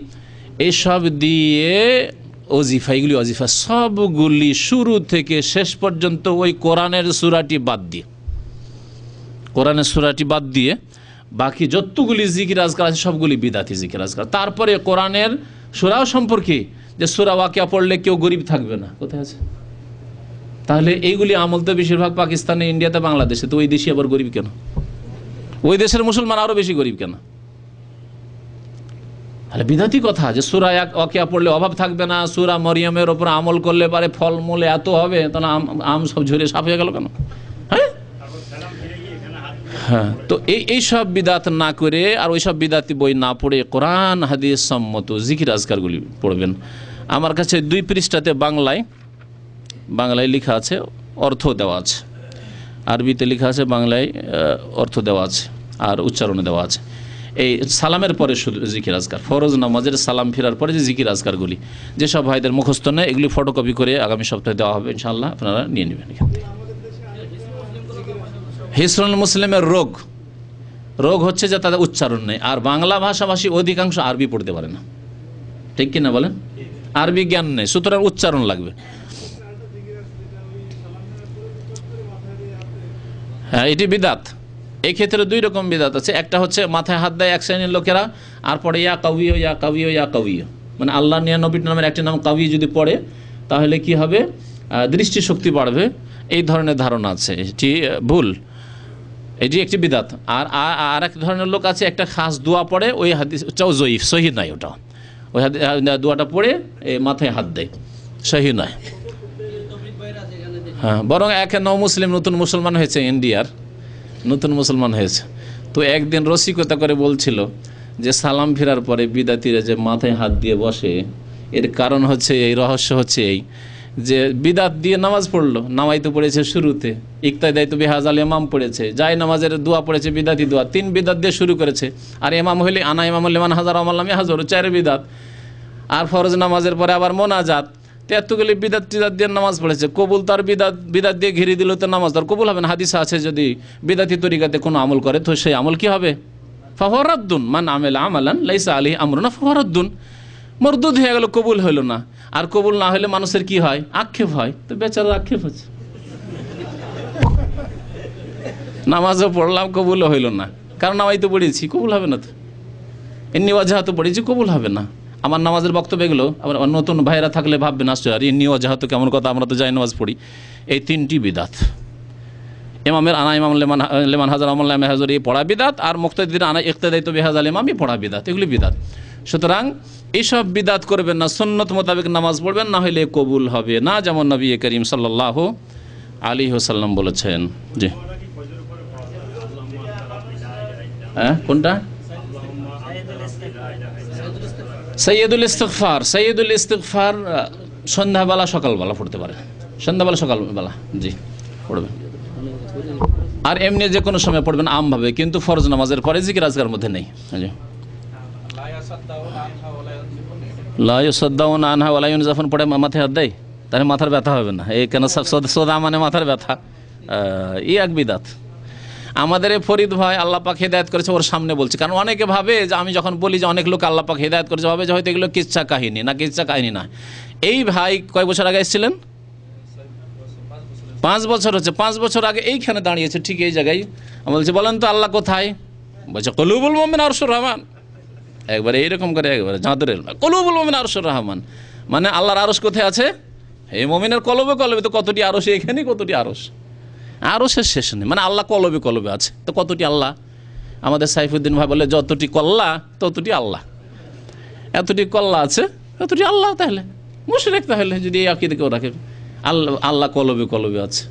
S3: এসব দিয়ে ওজিফা, এগুলি ওজিফা সবগুলি শুরু থেকে শেষ পর্যন্ত ওই কোরআনের সূরাটি বাদ দিয়ে, কোরআনের সূরাটি বাদ দিয়ে বাকি যতগুলি জিকির আজকার আছে সবগুলি বিদাতি জিকির আজকার। তারপরে কোরআনের সূরাও সম্পর্কে যে সূরা ওয়াকিয়া পড়লে কেউ গরিব থাকবে না, কোথায় আছে? তাহলে এইগুলি আমল তো বেশিরভাগ পাকিস্তানে, ইন্ডিয়াতে, বাংলাদেশে। তো ওই দেশে আবার গরিব কেন? ওই দেশের মুসলমান আরও বেশি গরিব কেন? তাহলে বিদাতি কথা যে সূরা ওয়াকিয়া পড়লে অভাব থাকবে না, সূরা মরিয়মের ওপর আমল করলে পারে ফলমূল এত হবে, তাহলে আম সব ঝরে সাফ হয়ে গেল কেন? হ্যাঁ হ্যাঁ। তো এই সব বিদাত না করে আর ওই সব বিদাতি বই না পড়ে কোরআন হাদিস সম্মত জিকির আজকারগুলি পড়বেন। আমার কাছে 2 পৃষ্ঠাতে বাংলায় লেখা আছে, অর্থ দেওয়া আছে, আরবিতে লেখা আছে, বাংলায় অর্থ দেওয়া আছে, আর উচ্চারণে দেওয়া আছে। এই সালামের পরে শুধু জিকির আজকার, ফরজ নামাজের সালাম ফেরার পরে যে জিকির আজকারগুলি, যেসব ভাইদের মুখস্থ নেই, এগুলি ফটোকপি করে আগামী সপ্তাহে দেওয়া হবে ইনশাআল্লাহ, আপনারা নিয়ে নেবেন এখান থেকে। হিসনুল মুসলিমের রোগ হচ্ছে যে তাদের উচ্চারণ নেই, আর বাংলা ভাষাভাষী অধিকাংশ আরবি পড়তে পারে না, ঠিক কিনা বলেন? আরবি জ্ঞান নেই, সুতরাং উচ্চারণ লাগবে। হ্যাঁ, এটি বিদাত। এই ক্ষেত্রে 2 রকম বিদাত আছে। একটা হচ্ছে মাথায় হাত দেয় এক শ্রেণীর লোকেরা, আর পড়ে ইয়া কাউইও ইয়া কাউইও ইয়া কাউইও, মানে আল্লাহ 99 নামের একটি নাম কাউই যদি পড়ে তাহলে কি হবে? দৃষ্টিশক্তি বাড়বে, এই ধরনের ধারণা আছে। এটি ভুল, এটি একটি বিদাত। আর এক ধরনের লোক আছে, একটা খাস দোয়া পড়ে, ওই হাদিসটাও জয়ীফ, সহি নয় ওটা। ওই দোয়াটা পড়ে এই মাথায় হাত দেয়, সহি নয়। হ্যাঁ, বরং এক মুসলিম নতুন মুসলমান হয়েছে, ইন্ডিয়ার নতুন মুসলমান হয়েছে। তো একদিন রসিকতা করে বলছিল যে সালাম ফেরার পরে বিদাতিরা যে মাথায় হাত দিয়ে বসে, এর কারণ হচ্ছে এই, রহস্য হচ্ছে এই যে বিদাত দিয়ে নামাজ পড়লো, নামাই তো পড়েছে শুরুতে, ইক্তাদাই তো বিহাজাল ইমাম পড়েছে, যাই নামাজের দোয়া পড়েছে বিদাতি দোয়া, 3 বিদাত দিয়ে শুরু করেছে। আর ইমাম হলে আনা ইমাম হলে মান হাজার আমাল্লামে হাজার, 4 বিদাত। আর ফরজ নামাজের পরে আবার মোনাজাত, এতগুলি বিদাত দিয়ে নামাজ পড়েছে। কবুল তার বিদাত দিয়ে ঘিরে দিল, তো নামাজ তার কবুল হবে না। হাদিসে আছে যদি বিদাতি তরিকাতে কোনো আমল করে তো সেই আমল কি হবে? ফাওয়ারাদ্দুন, মান আমেলা আমালান লাইসা আলাইহি আমরুনা ফাওয়ারাদ্দুন, মরদুদ হয়ে গেল, কবুল হইল না। আর কবুল না হলে মানুষের কি হয়? আক্ষেপ হয়। তো বেচারা আক্ষেপ হচ্ছে, নামাজও পড়লাম কবুলও হইল না, কারণ নামাই তো পড়েছি, কবুল হবে না। তো এমনি ওয়াজাহ তো পড়েছি, কবুল হবে না। আমার নামাজের বক্তব্য এগুলো। আবার নতুন ভাইয়েরা থাকলে ভাববেন আশ্চর্য, আর ইন্নি ওয়াজাহাতু কেমন কথা, আমরা তো যাই নামাজ পড়ি। এই 3টি বিদাত, ইমামের আনা ইমাম লেমান হাজার আমল হাজার এই পড়া বিদাত, আর মুক্তাদির আনা ইক্তাদাইতু বিহাজাল ইমামই পড়া বিদাত, এগুলি বিদাত। সুতরাং এইসব বিদাত করবেন না, সুন্নত মোতাবেক নামাজ পড়বেন, না হলে কবুল হবে না, যেমন নবী করিম সাল্লাল্লাহু আলাইহি ওয়াসাল্লাম বলেছেন। জি হ্যাঁ, কোনটা? সাইয়্যিদুল ইস্তিগফার। সাইয়্যিদুল ইস্তিগফার সন্ধ্যাবেলা সকালবেলা পড়তে পারেন, সন্ধ্যাবেলা সকালবেলা জি পড়বেন, আর এমনি যে কোনো সময় পড়বেন আমভাবে, কিন্তু ফরজ নামাজের পরে জিকির আজকার মধ্যে নেই। জি লা ইউসাদ্দাউনা আনহা ওয়া লা ইউনজাফুন পড়ে মাথায় হাত দেয়, তাহলে মাথার ব্যথা হবে না। এই কেন সোদা মানে মাথার ব্যথা, এক বিদাত। আমাদের এই ফরিদ ভাই আল্লাহ পাক হেদায়েত করেছে, ওর সামনে বলছি, কারণ অনেকে ভাবে যে আমি যখন বলি যে অনেক লোক আল্লাহ পাক হেদায়েত করেছে, ভাবে যে হয়তো এগুলো কিচ্ছা কাহিনী, না কিচ্ছা কাহিনী না। এই ভাই কয় বছর আগে এসেছিলেন? 5 বছর হচ্ছে। 5 বছর আগে এইখানে দাঁড়িয়েছে, ঠিক এই জায়গায়। আমি বলছি বলেন তো আল্লাহ কোথায়? বলছে কলুবুল মুমিন আরশুর রহমান। একবারে এইরকম করে একবারে জাঁদরের কলুবুল মুমিন আরশুর রহমান, মানে আল্লাহর আরশ কোথায় আছে? এই মুমিনের কলবে কলবে। তো কতটি আরশ এখানে, কতটি আরশ, আরশের শেষ নেই, মানে আল্লাহ কলবে কলবে আছে। তো কতটি আল্লাহ? আমাদের সাইফুদ্দিন ভাই বলে যতটি কল্লা ততটি আল্লাহ, এতটি কল্লা আছে এতটি আল্লাহ। তাহলে মুশরিক, তাহলে যদি এই আকীদা কেউ রাখে আল্লাহ আল্লাহ কলবে কলবে আছে,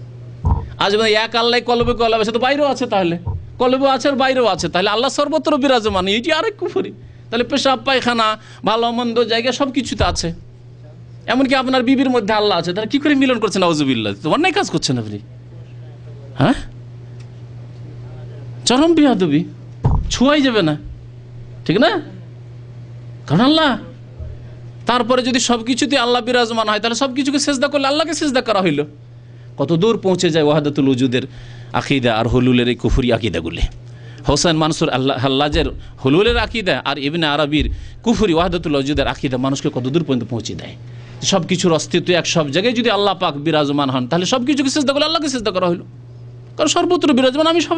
S3: আজ এক আল্লাহ কলবে কলবে আছে, তো বাইরেও আছে, তাহলে কলবেও আছে আর বাইরেও আছে, তাহলে আল্লাহ সর্বত্র বিরাজমান, এটি আরেক কুফরি। তাহলে পেশাব পায়খানা ভালো মন্দ জায়গা সব কিছুতে আছে, এমনকি আপনার বিবির মধ্যে আল্লাহ আছে। তাহলে কি করে মিলন করছেন? আউযুবিল্লাহ, তো অন্যায় কাজ করছেন আপনি। হ্যাঁ, চরম বিয়াদবি, ছুঁয়াই যাবে না, ঠিক না? কারণ আল্লাহ, তারপরে যদি সব কিছুতে আল্লাহ বিরাজমান হয়, তাহলে সব কিছুকে সেজদা করলে আল্লাহকে সেজদা করা হইল। কত দূর পৌঁছে যায় ওয়াহাদাতুল উজুদের আকীদা আর হুলুলের এই কুফরি আকীদাগুলি। হোসেন মানসুর হাল্লাজের হুলুলের আকীদা আর ইবনে আরবির কুফরি ওয়াহাদাতুল উজুদের আকীদা মানুষকে কত দূর পর্যন্ত পৌঁছে দেয়। সব কিছুর অস্তিত্ব এক, সব জায়গায় যদি আল্লাহ পাক বিরাজমান হন, তাহলে সব কিছুকে সেজদা করলে আল্লাহকে সেজদা করা হইল। কারণ সর্বত্র বিরাজমান, আমি সব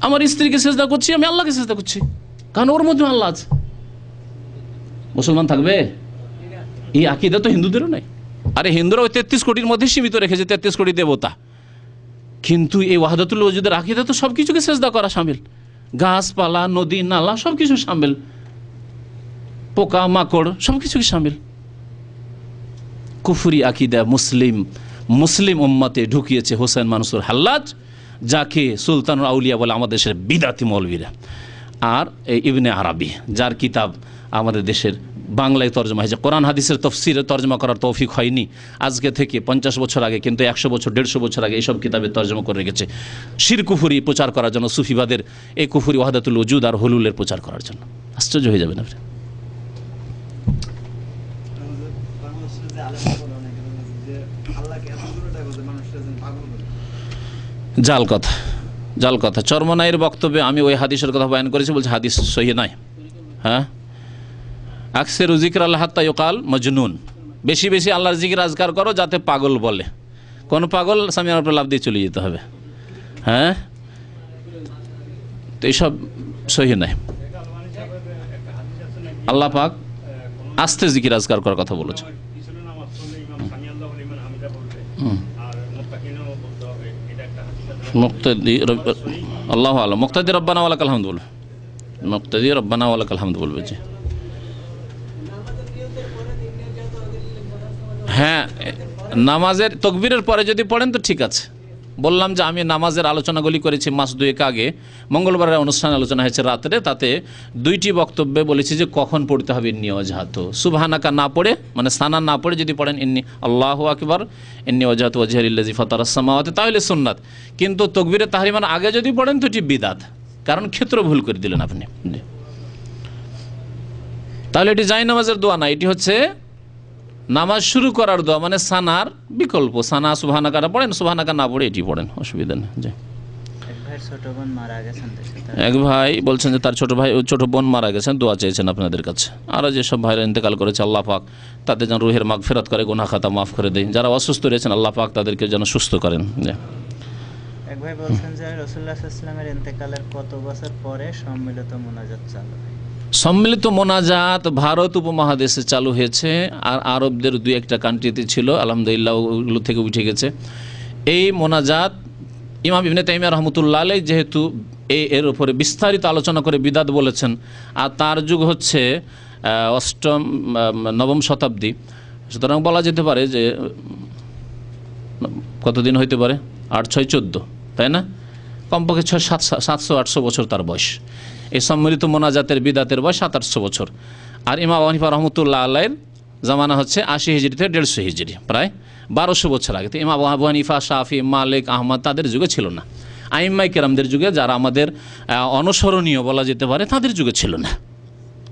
S3: আমার স্ত্রীকে সেজদা করছি, আমি আল্লাহকে সেজদা করছি, কারণ ওর মধ্যে আল্লাহ আছে। মুসলমান থাকবে? এই আকীদা তো হিন্দুদেরও নাই। আরে হিন্দুরা ওই 33 কোটির মধ্যে সীমিত রেখেছে, 33 কোটি দেবতা, কিন্তু এই ওয়াহদাতুল ওজুদের আকীদা তো সব কিছুকে সেজদা করা শামিল, গাছপালা নদী নালা সব কিছু শামিল, পোকা মাকড় সব কিছুকে শামিল। কুফরি আকীদা মুসলিম উম্মতে ঢুকিয়েছে হোসেন মানসুর হাল্লাজ, যাকে সুলতানুল আউলিয়া বলে আমাদের দেশের বিদাতি মৌলবীরা, আর ইবনে আরবি, যার কিতাব আমাদের দেশের বাংলায় তর্জমা হয়েছে। কোরআন হাদিসের তফসিরে তর্জমা করার তৌফিক হয়নি আজকে থেকে 50 বছর আগে, কিন্তু 100 বছর 150 বছর আগে এইসব কিতাবের তর্জমা করে রেখেছে শির কুফরি প্রচার করার জন্য, সুফিবাদের এই কুফরি ওয়াহদাতুল ওজুদ আর হুলুলের প্রচার করার জন্য। আশ্চর্য হয়ে যাবেন আপনি। জাল কথা। চরমনাইয়ের বক্তব্যে আমি ওই হাদিসের কথা বয়ান করেছি, বলছি হাদিস সহিহ নয়। হ্যাঁ, আকসিরু যিকরাল্লাহ হাত্তা ইউকাল মজনুন, বেশি বেশি আল্লাহর জিকির আজকার করো যাতে পাগল বলে। কোন পাগল? সামিয়ার উপর লাফ দিয়ে চলে যেতে হবে। হ্যাঁ, তো এইসব সহিহ নয়। আল্লাহ পাক আস্তে জিকির আজকার করার কথা বলেছে। মুক্তাদি আল্লাহু আ'লাম, মুক্তাদি রব্বানা ওয়া লাকাল হামদ বলবে, মুক্তাদি রব্বানা ওয়া লাকাল হামদ বলবে। জি হ্যাঁ, নামাজের তকবীরের পরে যদি পড়েন তো ঠিক আছে। বললাম যে আমি নামাজের আলোচনাগুলি করেছি মাস 2 আগে, মঙ্গলবারের অনুষ্ঠানে আলোচনা হয়েছে রাত্রে, তাতে 2টি বক্তব্যে বলেছি যে কখন পড়তে হবে ইন্নী ওয়াজহাতু, সুবহানাকা না পড়ে, মানে সানা না পড়ে যদি পড়েন ইন্নী আল্লাহু আকবার ইন্নী ওয়াজহাতু ওয়াজহিয়া লিল্লাযী ফাতারাস সামাওয়াতি, তাহলে সুন্নাত। কিন্তু তাকবীরে তাহরিমার আগে যদি পড়েন তো এটি বিদআত, কারণ ক্ষেত্র ভুল করে দিলেন আপনি। তাহলে এটি জায় নামাজের দোয়া না, এটি হচ্ছে নামাজ শুরু করার দোয়া, মানে সানার বিকল্প। সানা সুবহানাকা পড়েন, সুবহানাকা না পড়ে এটি পড়েন, অসুবিধা নেই। এক ভাই বলছেন যে তার ছোট বোন মারা গেছেন, দোয়া চেয়েছেন আপনাদের কাছে। আর যেসব ভাইরা ইন্তেকাল করেছে আল্লাহ পাক তাদের যেন রুহের মাগফিরাত করে, গুনাহ খাতা মাফ করে দেয়। যারা অসুস্থ রয়েছেন আল্লাহ পাক তাদেরকে যেন সুস্থ করেন।
S4: এক ভাই বলছেন যে রাসূলুল্লাহ সাল্লাল্লাহু আলাইহি ওয়াসাল্লামের ইন্তেকালের কত বছর পরে সম্মিলিত মুনাজাত চালু হয়?
S3: সম্মিলিত মোনাজাত ভারত উপমহাদেশে চালু হয়েছে, আর আরবদের দুই একটা কান্ট্রিতে ছিল, আলহামদুলিল্লাহ ওগুলো থেকে উঠে গেছে। এই মোনাজাত ইমাম ইবনে তাইমিয়া রহমতুল্লাহ আলাইহি যেহেতু এর উপরে বিস্তারিত আলোচনা করে বিদাত বলেছেন, আর তার যুগ হচ্ছে নবম শতাব্দী, সুতরাং বলা যেতে পারে যে কতদিন হইতে পারে, 8-6-14, তাই না? কমপক্ষে 700-800 বছর তার বয়স। এই সম্মিলিত মোনাজাতের বিদাতের বয়স 700-800 বছর। আর ইমাম আবু হানিফা রহমতুল্লাহ আলাইহির জামানা হচ্ছে 80 হিজরি থেকে 150 হিজরি, প্রায় 1200 বছর আগে। তো ইমাম আবু হানিফা, শাফি, মালিক, আহমদ তাদের যুগে ছিল না। আইম্মাই কেরামদের যুগে, যারা আমাদের অনুসরণীয় বলা যেতে পারে, তাদের যুগে ছিল না,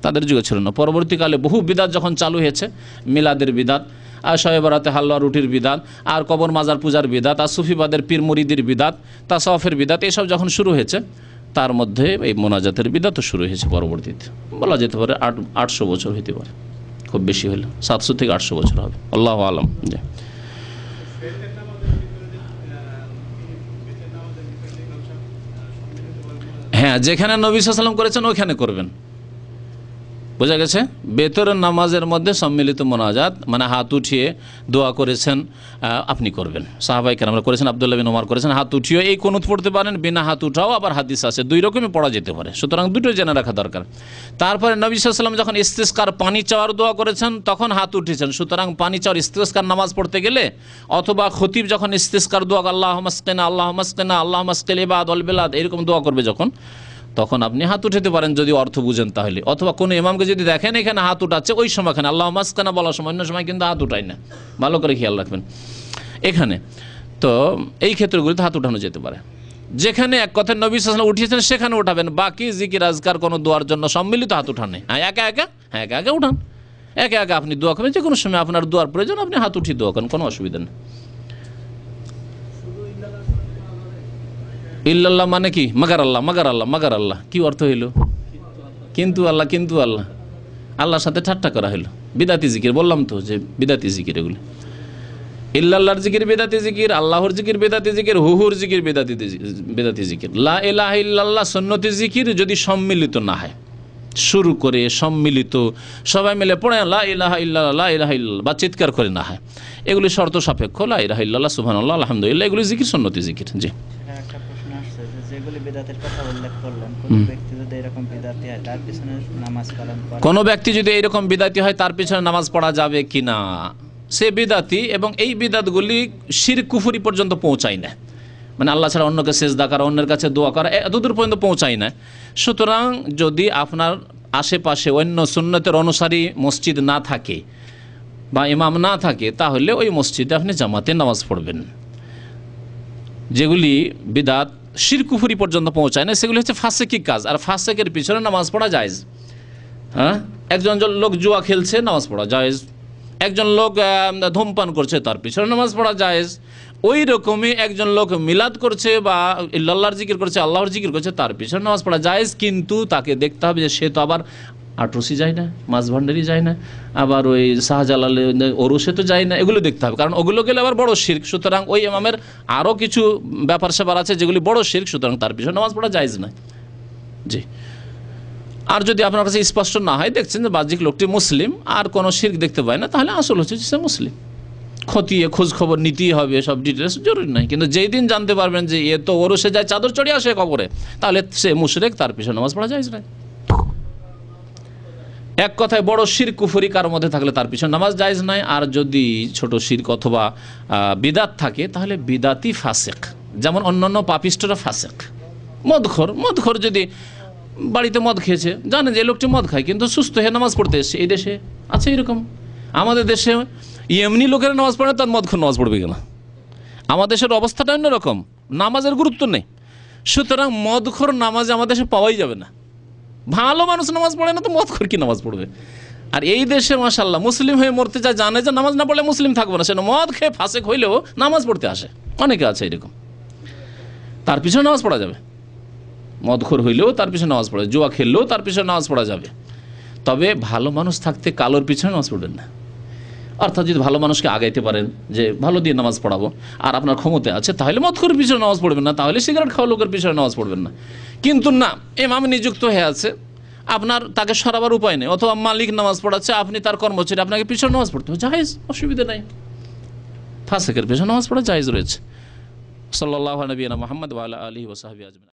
S3: তাদের যুগে ছিল না। পরবর্তীকালে বহু বিদাত যখন চালু হয়েছে, মিলাদের বিদাত, আর শবে বরাতে হালুয়া রুটির বিদাত, আর কবর মাজার পূজার বিদাত, আর সুফিবাদের পীর মুরিদির বিদাত, তাসাউফের বিদাত, এসব যখন শুরু হয়েছে, তার মধ্যে এই মোনাজাতের বিদাতও শুরু হয়েছে পরবর্তীতে। বলা যেতে পারে 800 বছর হইতে পারে, খুব বেশি হলে 700 থেকে 800 বছর হবে, আল্লাহু আলাম। হ্যাঁ, যেখানে নবী সাল্লাল্লাহু আলাইহি ওয়াসাল্লাম করেছেন ওইখানে করবেন, বোঝা গেছে? বেতরের নামাজের মধ্যে সম্মিলিত মোনাজাত মানে হাত উঠিয়ে দোয়া করেছেন, আপনি করবেন। সাহাবায়ে কেরামরা করেছেন, আব্দুল্লাহ বিন ওমর করেছেন, হাত উঠিয়ে এই কুনুত পড়তে পারেন, বিনা হাত উঠাও আবার হাদিস আছে, দুই রকমই পড়া যেতে পারে, সুতরাং দুটোই জেনে রাখা দরকার। তারপরে নবী সাল্লাল্লাহু আলাইহি ওয়াসাল্লাম যখন ইস্তিসকার পানি চাওয়ার দোয়া করেছেন তখন হাত উঠিয়েছেন, সুতরাং পানি চাওয়ার ইস্তিসকার নামাজ পড়তে গেলে, অথবা খতিব যখন ইস্তিসকার দোয়া আল্লাহুম্মা আসকিনা আল্লাহুম্মা আসকিনা আল্লাহুম্মা আসকিল ইবাদ ওয়াল বিলাদ এরকম দোয়া করবে যখন, তখন আপনি হাত উঠাতে পারেন যদি অর্থ বুঝেন তাহলে। অথবা কোনো ইমামকে যদি দেখেন এখানে হাত উঠাচ্ছে, ওই সময়খানে আল্লাহুম্মা আসকিনা বলার সময়, অন্য সময় কিন্তু হাত উঠায় না, ভালো করে খেয়াল রাখবেন এখানে। তো এই ক্ষেত্রগুলিতে হাত উঠানো যেতে পারে। যেখানে এক কথায় নবী সাল্লাল্লাহু আলাইহি ওয়াসাল্লাম উঠিয়েছেন সেখানে উঠাবেন, বাকি জিকির আজকার কোনো দোয়ার জন্য সম্মিলিত হাত উঠান নেই। হ্যাঁ, একা একা উঠান, একা আপনি দোয়া করবেন, যে কোনো সময় আপনার দোয়ার প্রয়োজন আপনি হাত উঠিয়ে দোয়া করেন, কোনো অসুবিধা নেই। ইল্লাল্লাহ মানে কি? মাগার আল্লাহ কি অর্থ হইল? কিন্তু আল্লাহ, আল্লাহর সাথে ঠাট্টা করা হইল। বিদাতি জিকির বললাম তো, যে বিদাতি জিকির এগুলি। ইল্লাল্লাহর জিকির বেদাতি জিকির, আল্লাহর জিকির বেদাতি জিকির, হুহুর জিকির বেদাতি জিকির। লা ইলাহা ইল্লাল্লাহ সুন্নতি জিকির যদি সম্মিলিত না হয়, শুরু করে সম্মিলিত সবাই মিলে পড়ে লা ইলাহা ইল্লাল্লাহ লা ইলাহা ইল্লাল্লাহ বা চিৎকার করে না হয়, এগুলি শর্ত সাপেক্ষ। লা ইলাহা ইল্লাল্লাহ সুবহানাল্লাহ আলহামদুলিল্লাহ এগুলি জিকির সুন্নতি জিকির। জি,
S4: একটা প্রশ্ন আসছে যে যেগুলি বিদাতের কথা উল্লেখ করলেন, কোন ব্যক্তি যদি এরকম বিদাতি হয় তার পিছনে নামাজ পালন করে,
S3: কোনো ব্যক্তি যদি এরকম বিদাতি হয় তার পিছনে নামাজ পড়া যাবে কিনা? সে বিদাতি, এবং এই বিদাতগুলি শিরক কুফরি পর্যন্ত পৌঁছায় না, মানে আল্লাহ ছাড়া অন্যকে সেজদা করা, অন্যের কাছে দোয়া করা, এতদূর পর্যন্ত পৌঁছায় না। সুতরাং যদি আপনার আশেপাশে অন্য সুন্নতের অনুসারী মসজিদ না থাকে বা ইমাম না থাকে, তাহলে ওই মসজিদে আপনি জামাতে নামাজ পড়বেন। যেগুলি বিদাত শিরক কুফরি পর্যন্ত পৌঁছায় না সেগুলি হচ্ছে ফাসেকি কাজ, আর ফাসেকের পিছনে নামাজ পড়া জায়েজ। হ্যাঁ, একজন লোক জুয়া খেলছে, নামাজ পড়া জায়েজ। একজন লোক ধূমপান করছে, তার পিছনে নামাজ পড়া জায়েজ। ওই রকমই একজন লোক মিলাদ করছে বা আল্লাহর জিকির করছে, আল্লাহর জিকির করছে, তার পিছনে নামাজ পড়া জায়েজ, কিন্তু তাকে দেখতে হবে যে সে তো আবার আটরসি যায় না, মাছ ভান্ডারি যায় না, আবার ওই শাহজালাল ওরসে তো যায় না, এগুলো দেখতে হবে, কারণ ওগুলো গেলে আবার বড় শিরক। সুতরাং ওই ইমামের আরও কিছু ব্যাপার স্যাপার আছে যেগুলি বড় শিরক, সুতরাং তার পিছনে নামাজ পড়া জায়েজ নয়। জি, আর যদি আপনার কাছে স্পষ্ট না হয়, দেখছেন যে বাহ্যিক লোকটি মুসলিম আর কোনো শিরক দেখতে পায় না, তাহলে আসল হচ্ছে সে মুসলিম। খতিয়ে খোঁজ খবর নিতেই হবে, সব ডিটেলস জরুরি নাই, কিন্তু যেই দিন জানতে পারবেন যে এ তো ওরসে যায়, চাদর চড়িয়ে আসে কবরে, তাহলে সে মুশরিক, তার পিছনে নামাজ পড়া জায়েজ নয়। এক কথায় বড় শিরক কুফরি কার মধ্যে থাকলে তার পিছনে নামাজ জায়েজ নয়। আর যদি ছোট শিরক অথবা বিদাত থাকে, তাহলে বিদাতি ফাসেক, যেমন অন্যান্য পাপিষ্টরা ফাসেক। মদখোর যদি বাড়িতে মদ খেয়েছে, জানে যে লোকটি মদ খায়, কিন্তু সুস্থ হয়ে নামাজ পড়তে এসছে, এই দেশে আছে এরকম। আমাদের দেশে এমনি লোকেরা নামাজ পড়ে, তার মদখোর নামাজ পড়বে কিনা? আমাদের দেশের অবস্থাটা অন্যরকম, নামাজের গুরুত্ব নেই, সুতরাং মদখোর নামাজে আমাদের দেশে পাওয়াই যাবে না। ভালো মানুষ নামাজ পড়ে না, তো মদখোর কি নামাজ পড়বে? আর এই দেশে মাশাআল্লাহ মুসলিম হয়ে মরতে যায়, জানে যে নামাজ না পড়লে মুসলিম থাকবে না, সেটা মদ খেয়ে ফাসেক হইলেও নামাজ পড়তে আসে, অনেকে আছে এরকম, তার পিছনে নামাজ পড়া যাবে। মদখোর হইলেও তার পিছনে নামাজ পড়া, জুয়া খেললেও তার পিছনে নামাজ পড়া যাবে। তবে ভালো মানুষ থাকতে কালোর পিছনে নামাজ পড়বেন না। অর্থাৎ যদি ভালো মানুষকে আগাইতে পারেন যে ভালো দিয়ে নামাজ পড়াবো, আর আপনার ক্ষমতা আছে, তাহলে মদখোরের পিছনে নামাজ পড়বেন না, তাহলে সিগারেট খাওয়া লোকের পিছনে নামাজ পড়বেন না। কিন্তু না, ইমাম নিযুক্ত হয়ে আছে, আপনার তাকে সরাবার উপায় নেই, অথবা মালিক নামাজ পড়াচ্ছে, আপনি তার কর্মচারী, আপনাকে পিছনে নামাজ পড়তে হবে, জায়েজ, অসুবিধা নাই। ফাসেকের পেছনে নামাজ পড়া জায়েজ রয়েছে। সাল্লাল্লাহু আলা নবিয়িনা মুহাম্মদ ওয়া আলা আলিহি ওয়া সাহবিহি আজমাইন।